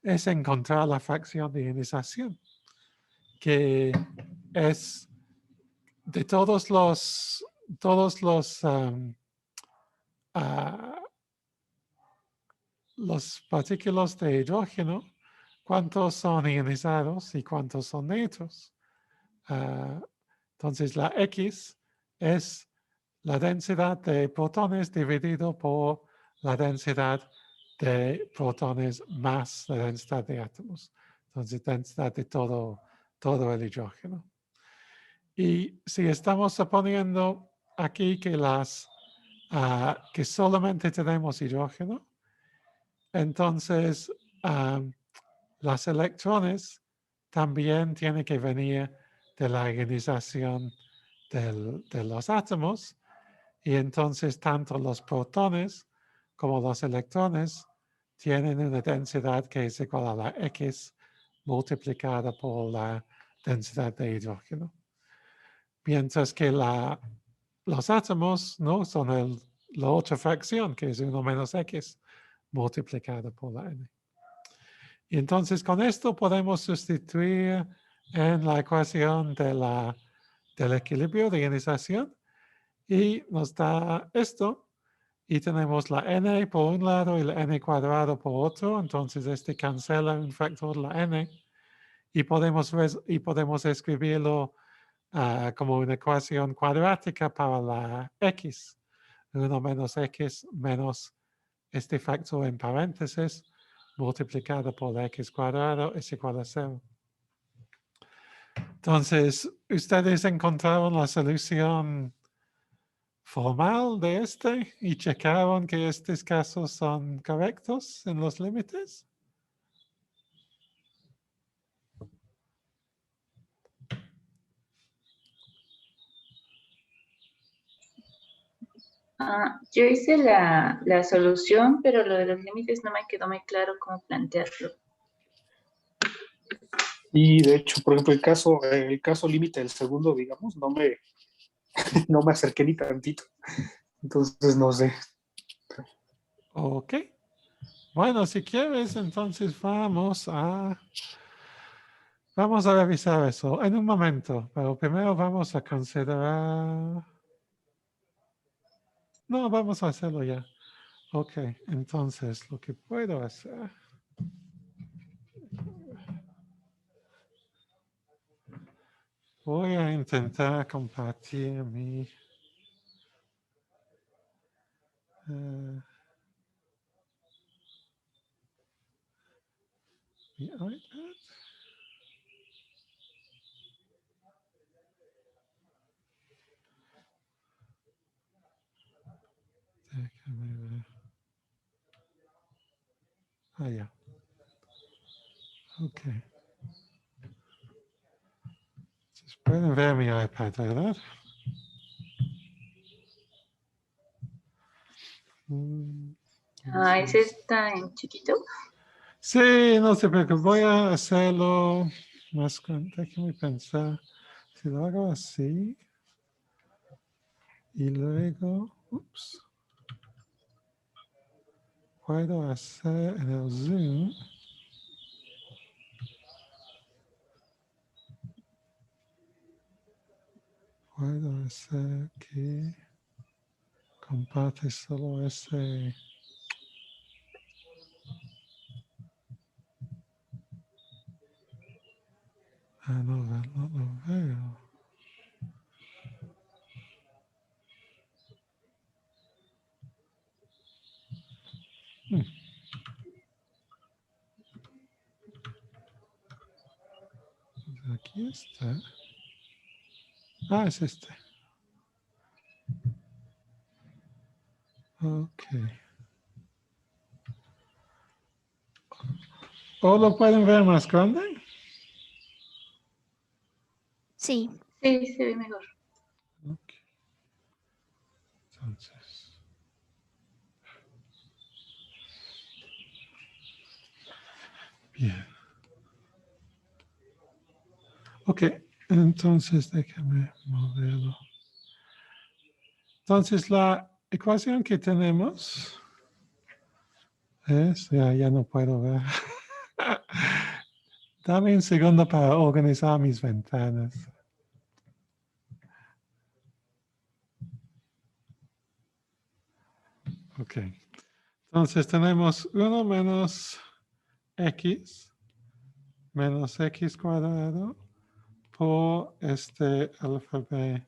es encontrar la fracción de ionización, que es de todos los partículas de hidrógeno, cuántos son ionizados y cuántos son neutros. Entonces, la X es la densidad de protones dividido por la densidad de protones más la densidad de átomos. Entonces, densidad de todo el hidrógeno. Y si estamos suponiendo aquí que que solamente tenemos hidrógeno, entonces los electrones también tienen que venir de la ionización de los átomos, y entonces tanto los protones como los electrones tienen una densidad que es igual a la X multiplicada por la densidad de hidrógeno. Mientras que los átomos, ¿no?, son la otra fracción, que es 1 menos X multiplicada por la N. Y entonces con esto podemos sustituir en la ecuación del equilibrio de ionización y nos da esto. Y tenemos la n por un lado y la n cuadrado por otro. Entonces cancela un factor la n y podemos escribirlo como una ecuación cuadrática para la x. 1 menos x menos este factor en paréntesis multiplicado por la x cuadrado es igual a 0. Entonces, ustedes encontraron la solución formal de y checaron que estos casos son correctos en los límites. Yo hice la solución, pero lo de los límites no me quedó muy claro cómo plantearlo. Y de hecho, por ejemplo, el caso límite del segundo, digamos, no me acerqué ni tantito. Entonces, no sé. Ok. Bueno, si quieres, entonces vamos a revisar eso en un momento, pero primero vamos a considerar... No, vamos a hacerlo ya. Ok, entonces lo que puedo hacer... Voy a intentar compartir mi iPad. Déjame ver. Ya. Ok. Entonces, pueden ver mi iPad, ¿verdad? ¿Ese está en chiquito? Sí, no sé, pero voy a hacerlo más con, déjame pensar. Si lo hago así y luego, ups, puedo hacer en el zoom. Puedo hacer que comparte solo ese. Ah, no, no lo veo. Aquí está. Ah, es este. Ok. ¿O lo pueden ver más grande? Sí, Sí, se ve mejor. Ok. Entonces. Bien. Ok. Entonces déjame moverlo. Entonces la ecuación que tenemos es, ya no puedo ver. Dame un segundo para organizar mis ventanas. Ok. Entonces tenemos 1 menos x menos x cuadrado por este alfa b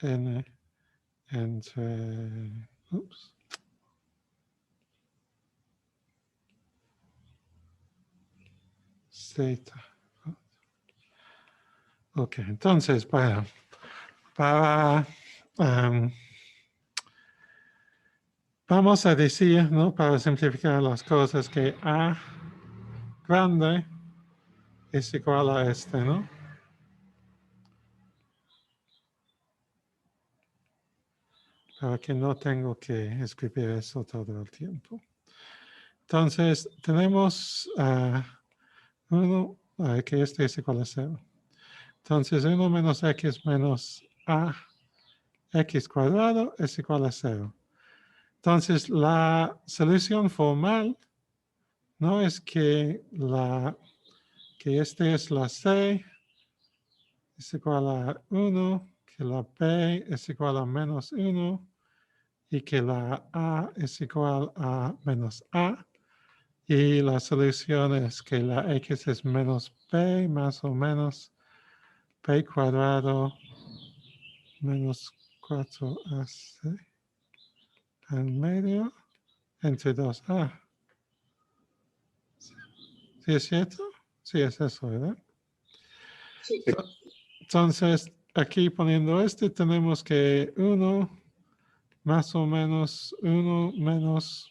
n entre, ups, zeta. Ok, entonces para vamos a decir, ¿no? Para simplificar las cosas, que A grande es igual a este, ¿no? Para que no tengo que escribir eso todo el tiempo. Entonces, tenemos 1, que este es igual a 0. Entonces, 1 menos x menos a x cuadrado es igual a 0. Entonces, la solución formal no es que este es la C es igual a 1, que la P es igual a menos 1 y que la A es igual a menos A. Y la solución es que la X es menos P más o menos P cuadrado menos 4AC al medio entre 2A. ¿Sí es cierto? Sí, es eso, ¿verdad? Sí. Entonces, aquí poniendo este, tenemos que 1 más o menos 1 menos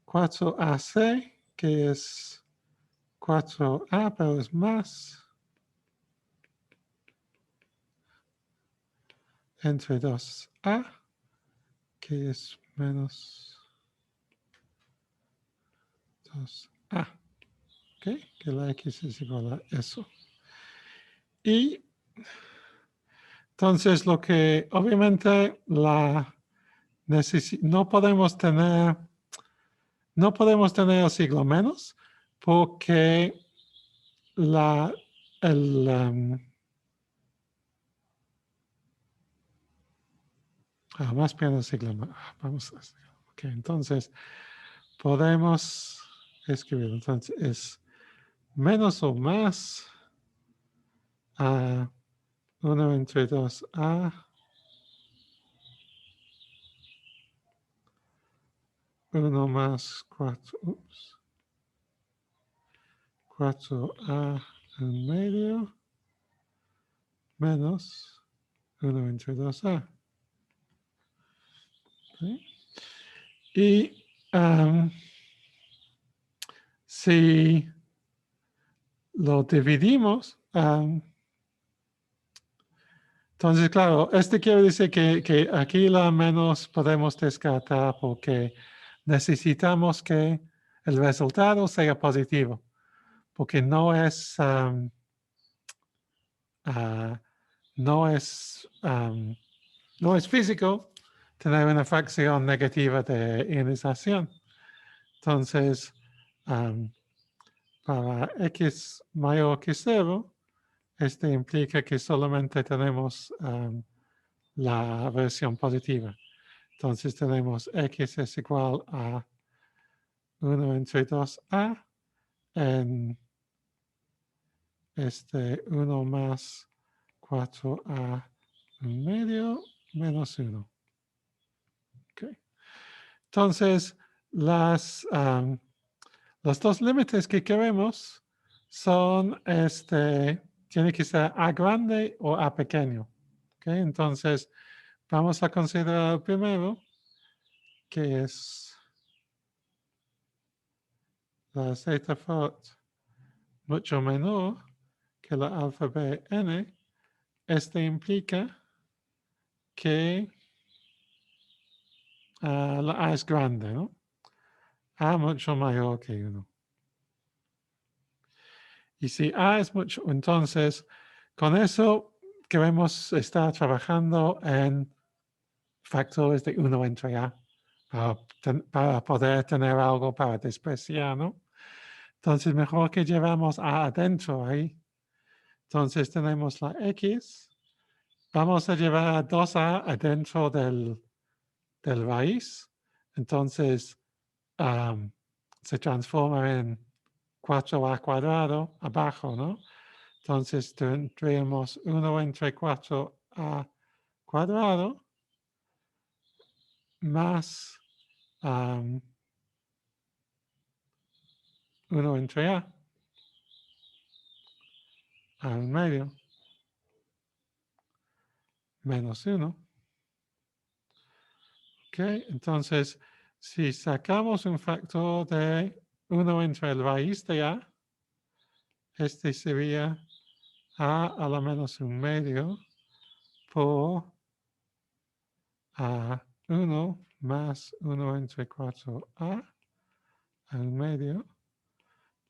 4AC, que es 4A, pero es más, entre 2A, que es menos 2A. ¿Ok? Que la X es igual a eso. Y entonces lo que obviamente no podemos tener el siglo menos porque más bien el siglo más. Vamos a hacer. Ok, entonces podemos escribir. Entonces es menos o más a 1 entre 2A 1 más 4A en medio menos 1 entre 2A. ¿Sí? Y si lo dividimos, entonces, claro, quiere decir que aquí la menos podemos descartar porque necesitamos que el resultado sea positivo, porque no es físico tener una fracción negativa de ionización. Entonces, para x mayor que 0, este implica que solamente tenemos la versión positiva. Entonces tenemos x es igual a 1 entre 2a en 1 más 4a medio menos 1. Okay. Entonces, los dos límites que queremos son, tiene que ser a grande o a pequeño. Okay. Entonces, vamos a considerar el primero, que es la zeta fort mucho menor que la alfa b n. Implica que la A es grande, ¿no? A mucho mayor que 1. Y si A es mucho, entonces, con eso queremos estar trabajando en factores de 1 entre A para poder tener algo para despreciar, ¿no? Entonces, mejor que llevamos A adentro ahí. Entonces, tenemos la X. Vamos a llevar 2A adentro del raíz. Entonces, se transforma en 4a cuadrado abajo, ¿no? Entonces tendríamos 1 entre 4a cuadrado más 1 entre a al medio menos 1. Ok, entonces si sacamos un factor de 1 entre el raíz de a, sería a la menos 1 medio por 1 más 1 entre 4a al medio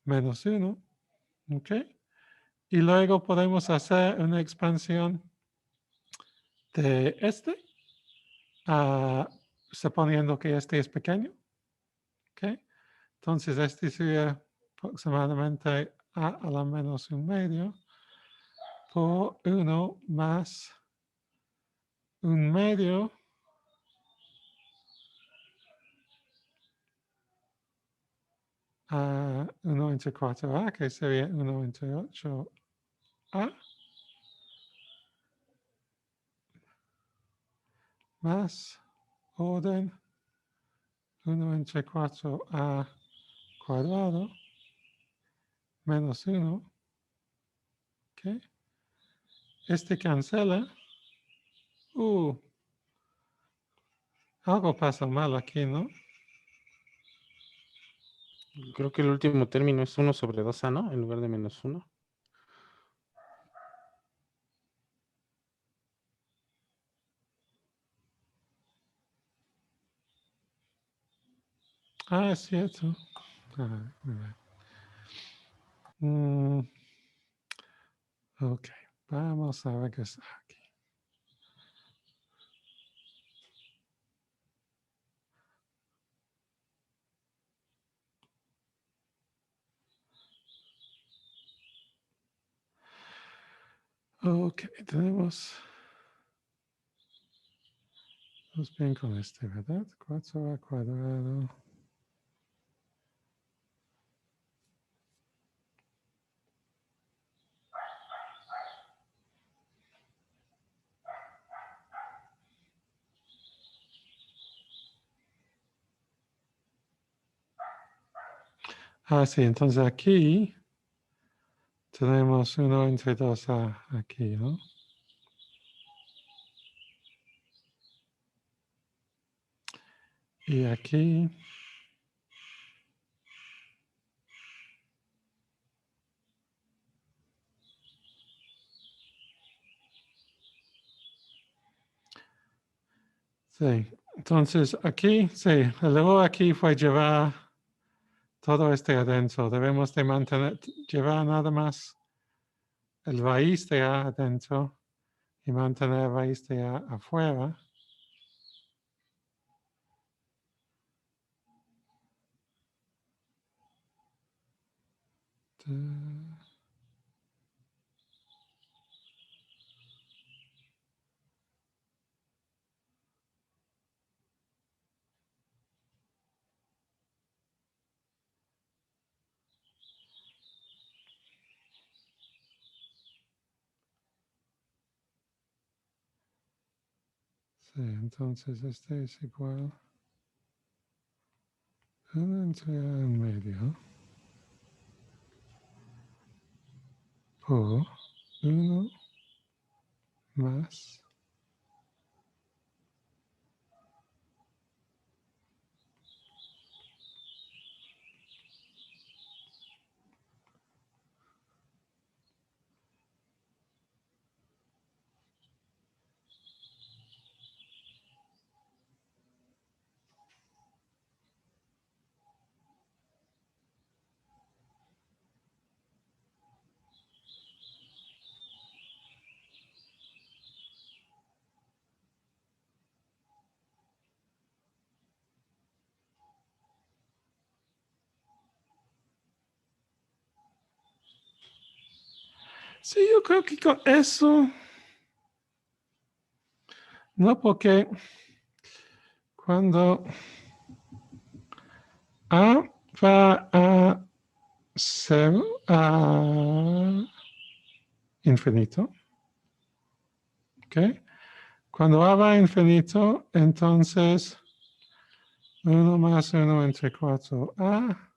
menos 1. ¿Ok? Y luego podemos hacer una expansión de suponiendo que es pequeño. ¿Ok? Entonces sería aproximadamente a la menos 1 medio por 1 más 1 medio a 1 entre 4a, que sería 1 entre 8a, más orden 1 entre 4a cuadrado menos 1. ¿Ok? Cancela. Algo pasa mal aquí, ¿no? Creo que el último término es 1 sobre 2a, ¿no? En lugar de menos 1. Es cierto. Muy bien. Ok, vamos a regresar aquí. Ok, tenemos bien con ¿verdad? 4a cuadrado. Sí, entonces aquí tenemos 1 entre 2a aquí, ¿no? Y aquí sí, entonces aquí, sí, el error aquí fue llevar todo este adentro. Debemos de mantener, llevar nada más el raíz de A adentro y mantener raíz de A afuera. Sí, entonces este es igual. 1 entre A en medio por 1 más sí, yo creo que con eso, no, porque cuando A va a 0 a infinito, ¿ok? Cuando A va a infinito, entonces 1 más 1 entre 4A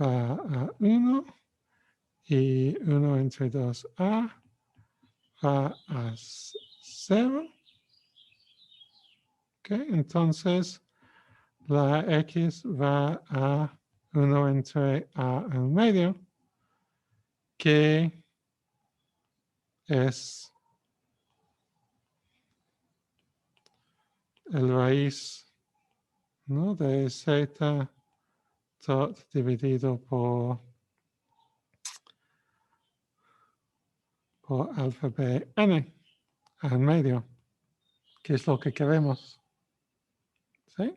va a 1 y 1 entre 2A va a 0. ¿Ok? Entonces la X va a 1 entre A en medio, que es el raíz, ¿no?, de Z tot dividido por alfa B n en medio, que es lo que queremos. ¿Sí?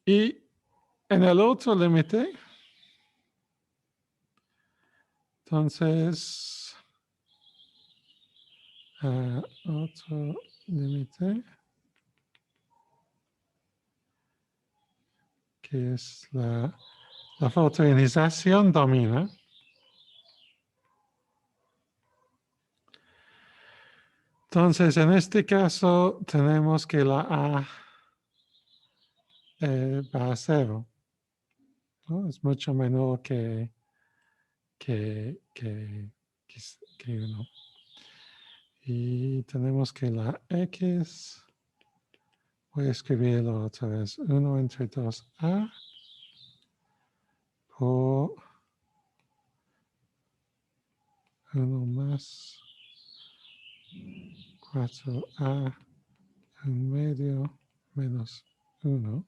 Y en el otro límite, entonces, otro límite, que es la factorización domina. Entonces, en este caso, tenemos que la A va a 0, ¿no? Es mucho menor que 1. Y tenemos que la X, voy a escribirlo otra vez, 1 entre 2A por 1 más 4A en medio menos 1.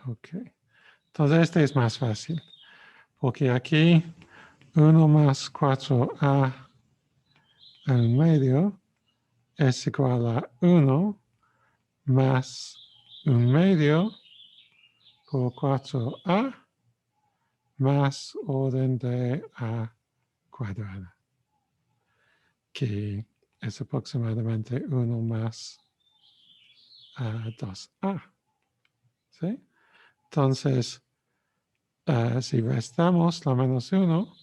Ok. Entonces este es más fácil, porque aquí 1 más 4A en medio es igual a 1 más 1 medio por 4A más orden de A cuadrada, que es aproximadamente 1 más 2A. ¿Sí? Entonces, si restamos la menos 1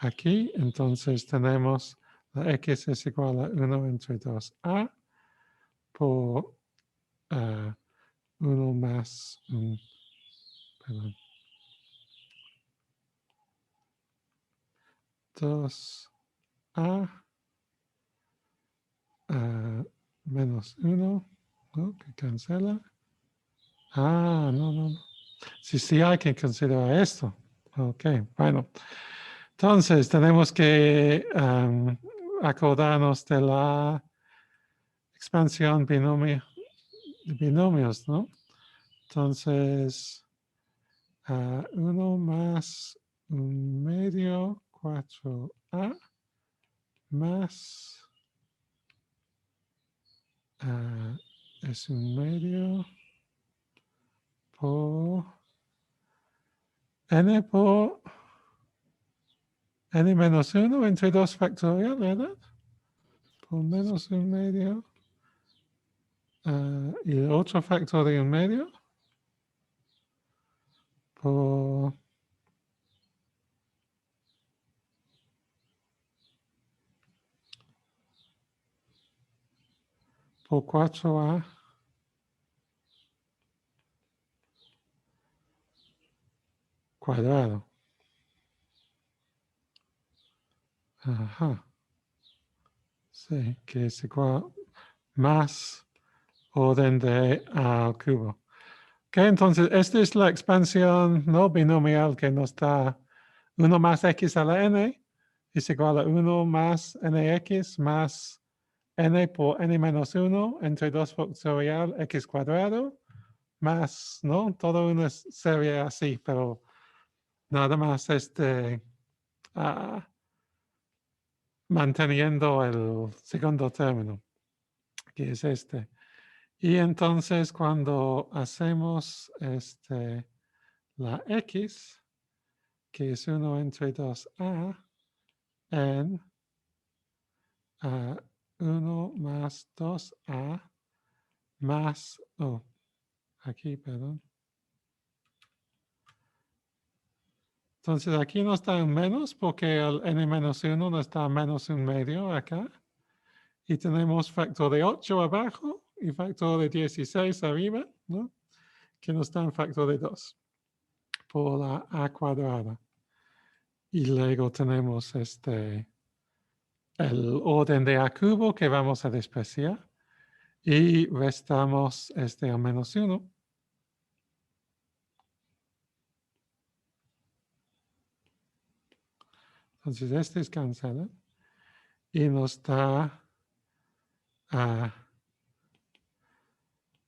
aquí, entonces tenemos la X es igual a 1 entre 2A por 1 más, perdón, 2A menos 1, ¿no?, que cancela. No. Sí, hay que considerar esto. Ok, bueno. Entonces, tenemos que acordarnos de la expansión binomio binomios, ¿no? Entonces, 1 más 1/2, 4a, más es 1/2 por n por n menos 1 entre 2 factorial, ¿verdad? Por menos 1/2. Y el otro factor de 1/2 por por 4a cuadrado. Ajá. Sí, que es igual más orden de a al cubo. Ok, entonces esta es la expansión no binomial que nos da 1 más x a la n es igual a 1 más nx más n por n menos 1 entre 2 factorial x cuadrado más, ¿no? Todo uno sería así, pero nada más manteniendo el segundo término, que es este. Y entonces cuando hacemos la x, que es 1 entre 2a, en 1 más 2a más, aquí, perdón. Entonces aquí no está en menos porque el n menos 1 no está menos 1/2 acá. Y tenemos factor de 8 abajo y factor de 16 arriba, ¿no? Que nos dan factor de 2 por la a cuadrada. Y luego tenemos el orden de a cubo que vamos a despreciar. Y restamos a menos 1. Entonces este es cancelado. Y nos da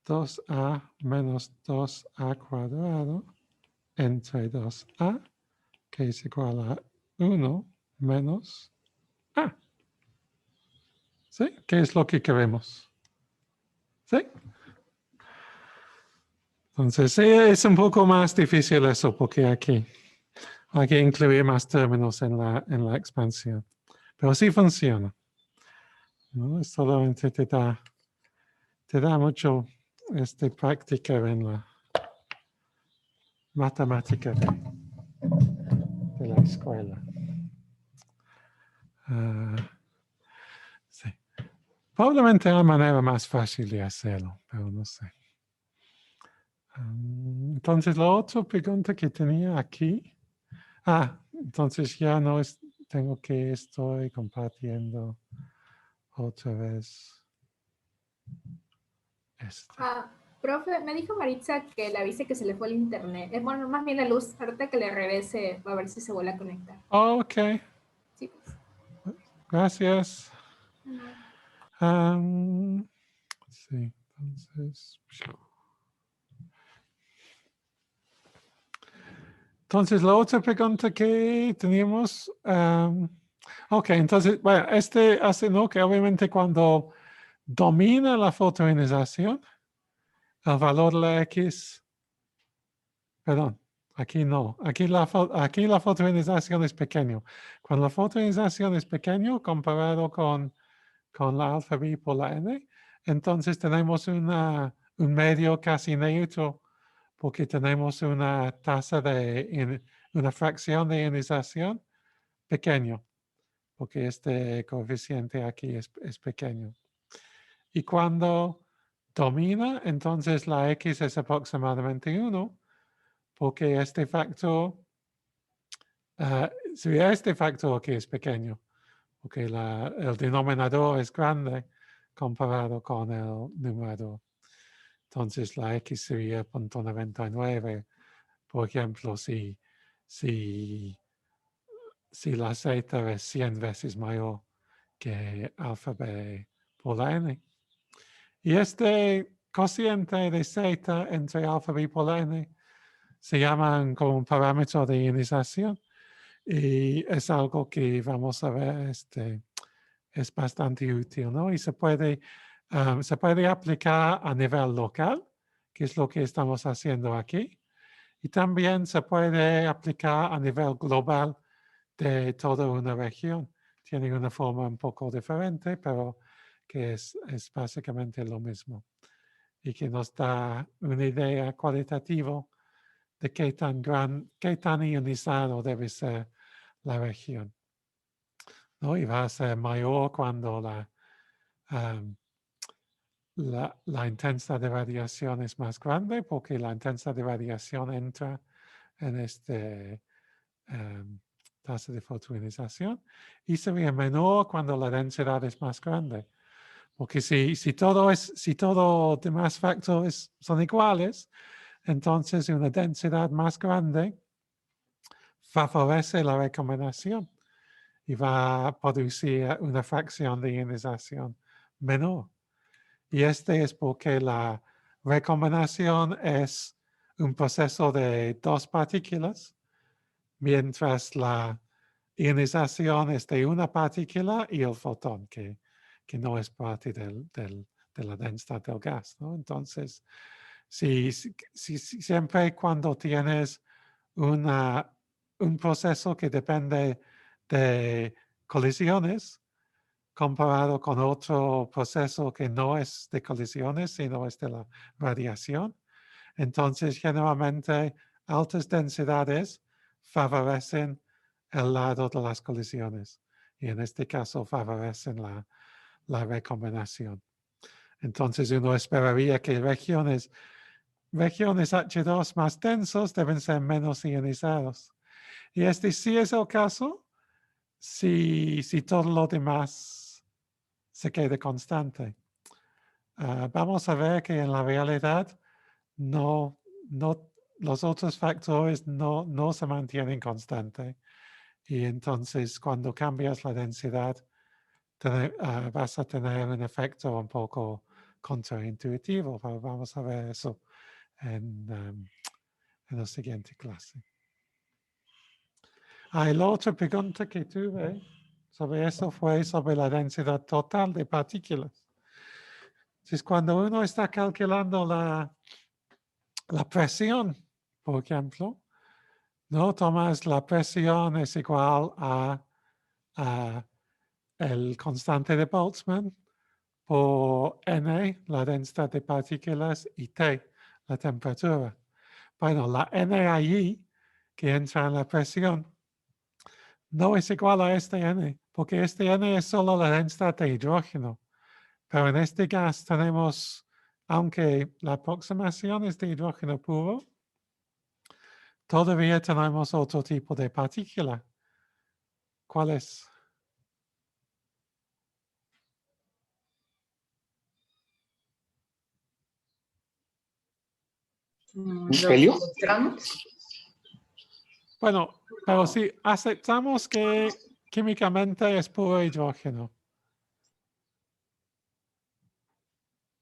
2a menos 2a cuadrado entre 2a, que es igual a 1 menos a. ¿Sí? ¿Qué es lo que queremos? ¿Sí? Entonces, sí, es un poco más difícil eso, porque aquí hay que incluir más términos en la expansión. Pero sí funciona, ¿no? Solamente te da mucho práctica en la matemática de la escuela. Sí. Probablemente hay manera más fácil de hacerlo, pero no sé. Entonces, la otra pregunta que tenía aquí. Entonces ya no tengo que estoy compartiendo otra vez. Profe, me dijo Maritza que le avise que se le fue el internet. Bueno, más bien la luz. Ahorita que le regrese, va a ver si se vuelve a conectar. Ok. Sí, pues. Gracias. Sí, entonces. Entonces, la otra pregunta que teníamos. Ok, entonces, bueno, hace, ¿no? Que obviamente cuando domina la fotoionización, el valor de la X, perdón, aquí no, aquí la fotoionización es pequeño. Cuando la fotoionización es pequeño comparado con la alfa b por la n, entonces tenemos un medio casi neutro porque tenemos una tasa una fracción de ionización pequeño, porque este coeficiente aquí es pequeño. Y cuando domina, entonces la X es aproximadamente 1, porque este factor, sería este factor que es pequeño, porque el denominador es grande comparado con el numerador. Entonces la X sería 0.99, por ejemplo, si la Z es 100 veces mayor que alfa B por la N. Y cociente de zeta entre alfa bipolar n se llaman como un parámetro de ionización y es algo que vamos a ver, es bastante útil, ¿no? Y se puede aplicar a nivel local, que es lo que estamos haciendo aquí. Y también se puede aplicar a nivel global de toda una región. Tiene una forma un poco diferente, pero que es básicamente lo mismo. Y que nos da una idea cualitativa de qué tan ionizado debe ser la región, ¿no? Y va a ser mayor cuando la intensidad de radiación es más grande, porque la intensidad de radiación entra en tasa de fotoionización, y sería menor cuando la densidad es más grande. Porque si todos demás factores son iguales, entonces una densidad más grande favorece la recombinación y va a producir una fracción de ionización menor. Y es porque la recombinación es un proceso de dos partículas, mientras la ionización es de una partícula y el fotón, que no es parte de la densidad del gas, ¿no? Entonces, siempre cuando tienes un proceso que depende de colisiones, comparado con otro proceso que no es de colisiones, sino es de la radiación, entonces generalmente altas densidades favorecen el lado de las colisiones y en este caso favorecen la recombinación. Entonces uno esperaría que regiones H2 más densos deben ser menos ionizados. Y sí es el caso si todo lo demás se quede constante. Vamos a ver que en la realidad los otros factores no se mantienen constantes. Y entonces cuando cambias la densidad vas a tener un efecto un poco contraintuitivo. Pero vamos a ver eso en la siguiente clase. Y la otra pregunta que tuve sobre eso fue sobre la densidad total de partículas. Entonces, cuando uno está calculando la presión, por ejemplo, ¿no? Tomas la presión es igual a el constante de Boltzmann por N, la densidad de partículas, y T, la temperatura. Bueno, la N allí, que entra en la presión, no es igual a este N, porque este N es solo la densidad de hidrógeno. Pero en este gas tenemos, aunque la aproximación es de hidrógeno puro, todavía tenemos otro tipo de partícula. ¿Cuál es? Los ¿Helio? electrones. Bueno, pero si aceptamos que químicamente es puro hidrógeno.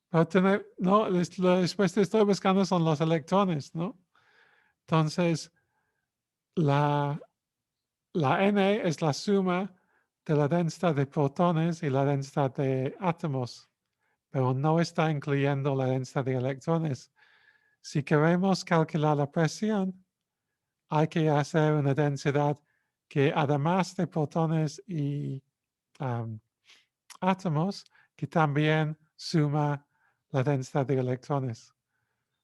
Pero no, la respuesta que estoy buscando son los electrones, ¿no? Entonces, la N es la suma de la densidad de protones y la densidad de átomos, pero no está incluyendo la densidad de electrones. Si queremos calcular la presión, hay que hacer una densidad que además de protones y átomos, que también suma la densidad de electrones,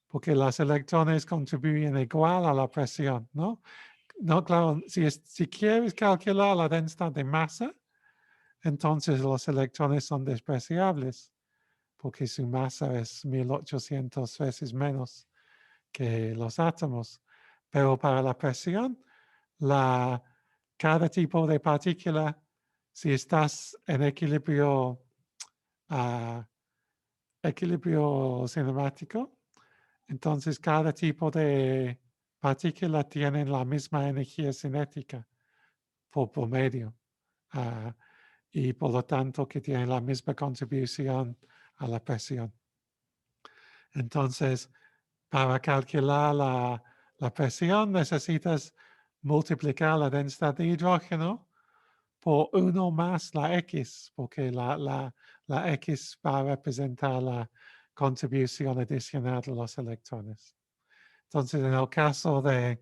porque los electrones contribuyen igual a la presión, ¿no? No, claro, si quieres calcular la densidad de masa, entonces los electrones son despreciables, porque su masa es 1800 veces menos que los átomos. Pero para la presión, cada tipo de partícula, si estás en equilibrio cinemático, entonces cada tipo de partícula tiene la misma energía cinética por promedio. Y por lo tanto que tiene la misma contribución a la presión. Entonces, para calcular la presión necesitas multiplicar la densidad de hidrógeno por 1 más la X, porque la X va a representar la contribución adicional de los electrones. Entonces, en el caso de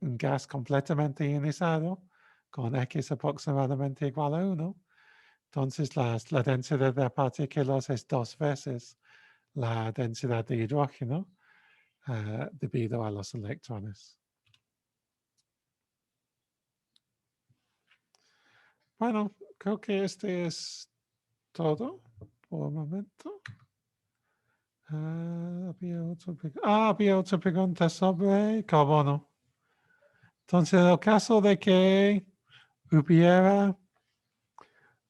un gas completamente ionizado, con X aproximadamente igual a 1, entonces la densidad de partículas es 2 veces la densidad de hidrógeno debido a los electrones. Bueno, creo que este es todo por el momento. Había otra pregunta sobre carbono. Entonces, en el caso de que hubiera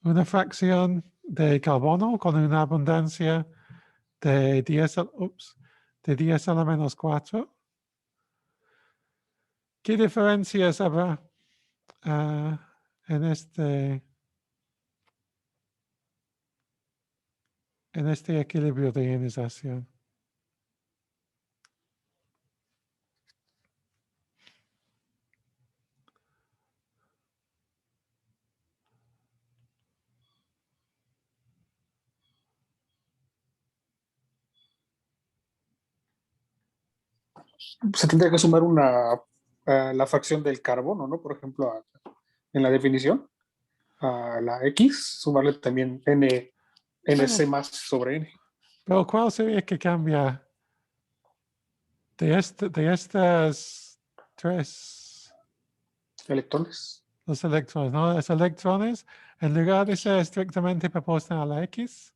una fracción de carbono con una abundancia de 10 a la menos 4, ¿qué diferencias habrá en este equilibrio de ionización? Se tendría que sumar la fracción del carbono, ¿no? Por ejemplo, en la definición, a la X, sumarle también NC más sobre N. Pero ¿cuál sería que cambia de estas 3? Electrones. Los electrones, ¿no? Los electrones, en lugar de ser estrictamente proporcional a la X,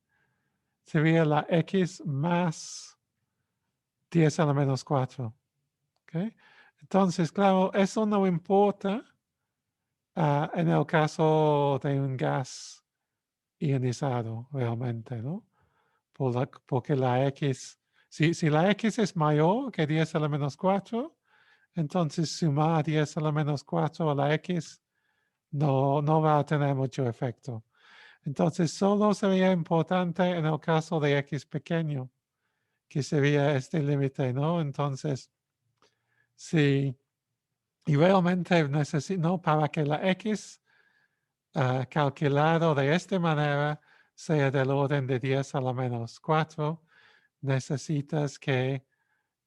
sería la X más 10 a la menos 4. ¿Okay? Entonces, claro, eso no importa en el caso de un gas ionizado realmente, ¿no? Porque la X, si la X es mayor que 10 a la menos 4, entonces sumar 10 a la menos 4 a la X no va a tener mucho efecto. Entonces, solo sería importante en el caso de X pequeño, que sería este límite, ¿no? Entonces, si realmente necesito, ¿no? Para que la X calculado de esta manera sea del orden de 10 a la menos 4, necesitas que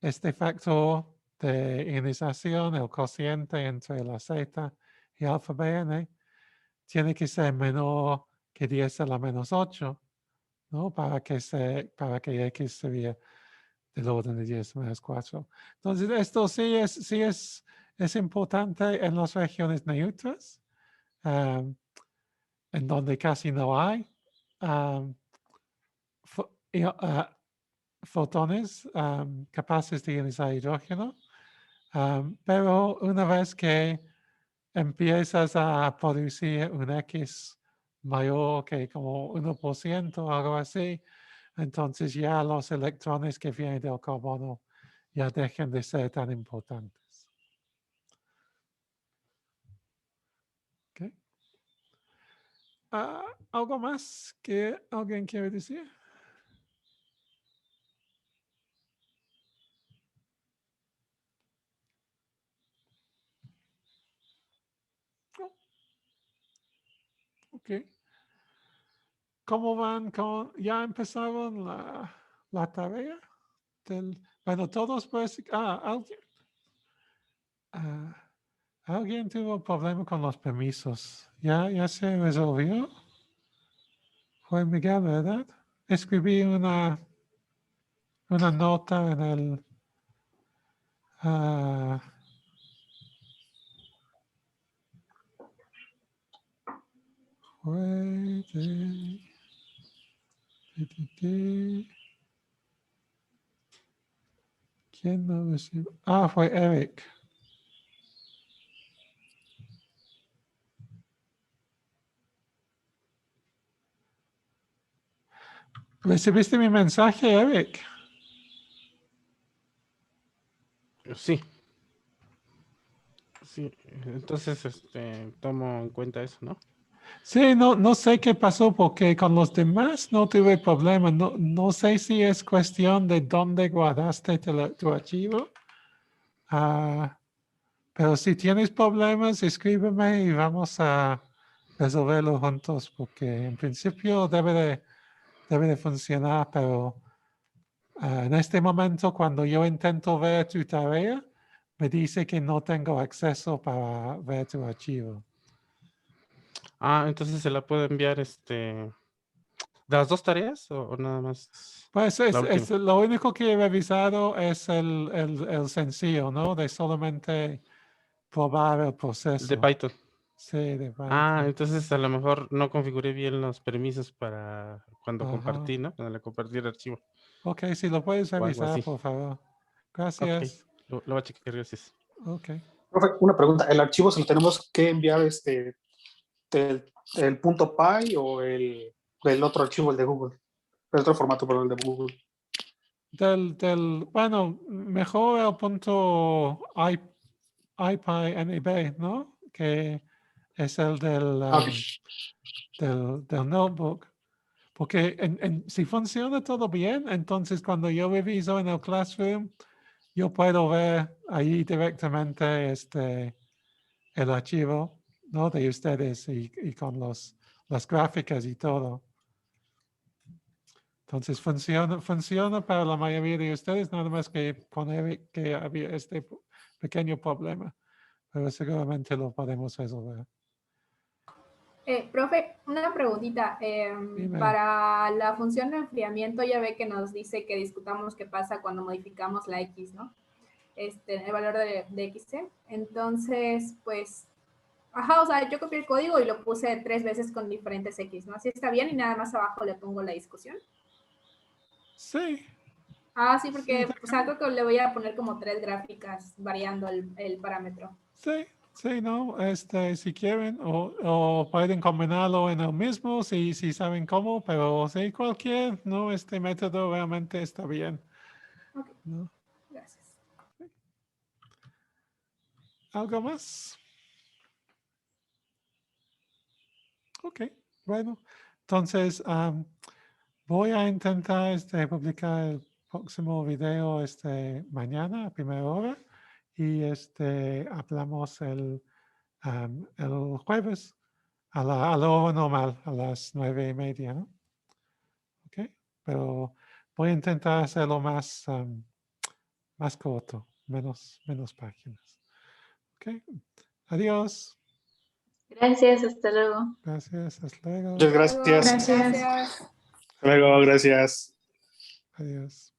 este factor de ionización, el cociente entre la Z y alfa BN, tiene que ser menor que 10 a la menos 8, ¿no? Para que X sería del orden de 10 menos 4. Entonces, esto sí es importante en las regiones neutras, en donde casi no hay fotones capaces de ionizar hidrógeno. Pero una vez que empiezas a producir un X mayor que como 1%, algo así, entonces ya los electrones que vienen del carbono ya dejan de ser tan importantes. Okay. ¿Algo más que alguien quiere decir? No. Ok. ¿Cómo van ya empezaron la tarea? Bueno, todos pues, alguien tuvo problema con los permisos. ¿Ya se resolvió? Fue Miguel, ¿verdad? Escribí una nota en el... ¿Quién no recibió? Fue Eric. ¿Recibiste mi mensaje, Eric? Sí. Sí, entonces tomo en cuenta eso, ¿no? Sí, no sé qué pasó porque con los demás no tuve problema. No sé si es cuestión de dónde guardaste tu archivo. Pero si tienes problemas, escríbeme y vamos a resolverlo juntos porque en principio debe de funcionar, pero en este momento cuando yo intento ver tu tarea, me dice que no tengo acceso para ver tu archivo. Entonces se la puedo enviar, ¿de las dos tareas o nada más Pues la última? lo único que he revisado es el sencillo, ¿no? De solamente probar el El de proceso. Python. Sí, de Python. Entonces a lo mejor no configuré bien los permisos para cuando Ajá. compartí, ¿no? Cuando le compartí el archivo Ok, si lo puedes o algo revisar, así. por favor. Ok, Gracias. lo voy a checar, gracias. Ok. Profe, una pregunta, ¿el archivo se lo tenemos que enviar el punto .py o el otro archivo, el de Google? El otro formato, pero el de Google. Bueno, mejor el punto IPyNB, ¿no? Que es el Ok. del notebook. Porque si funciona todo bien, entonces cuando yo reviso en el Classroom, yo puedo ver ahí directamente el archivo, ¿no? De ustedes y con las gráficas y todo. Entonces funciona para la mayoría de ustedes, nada más que poner que había este pequeño problema, pero seguramente lo podemos resolver. Profe, una preguntita. Dime. Para la función de enfriamiento ya ve que nos dice que discutamos qué pasa cuando modificamos la X, ¿no? El valor de XC. Entonces, pues, o sea, yo copié el código y lo puse 3 veces con diferentes X, ¿no? Así está bien y nada más abajo le pongo la discusión. Sí. Sí, porque, o sea, creo que le voy a poner como 3 gráficas variando el parámetro. Sí, no, si quieren, o pueden combinarlo en el mismo, si saben cómo, pero sí, cualquier, no, este método realmente está bien. Ok, ¿No? gracias. ¿Algo más? Ok, bueno, entonces voy a intentar publicar el próximo video mañana a primera hora y hablamos el jueves a la hora normal, a las 9:30, ¿no? Ok, pero voy a intentar hacerlo más corto, menos páginas. Ok, adiós. Gracias, hasta luego. Gracias, hasta luego. Muchas gracias. Gracias. Hasta luego, gracias. Adiós.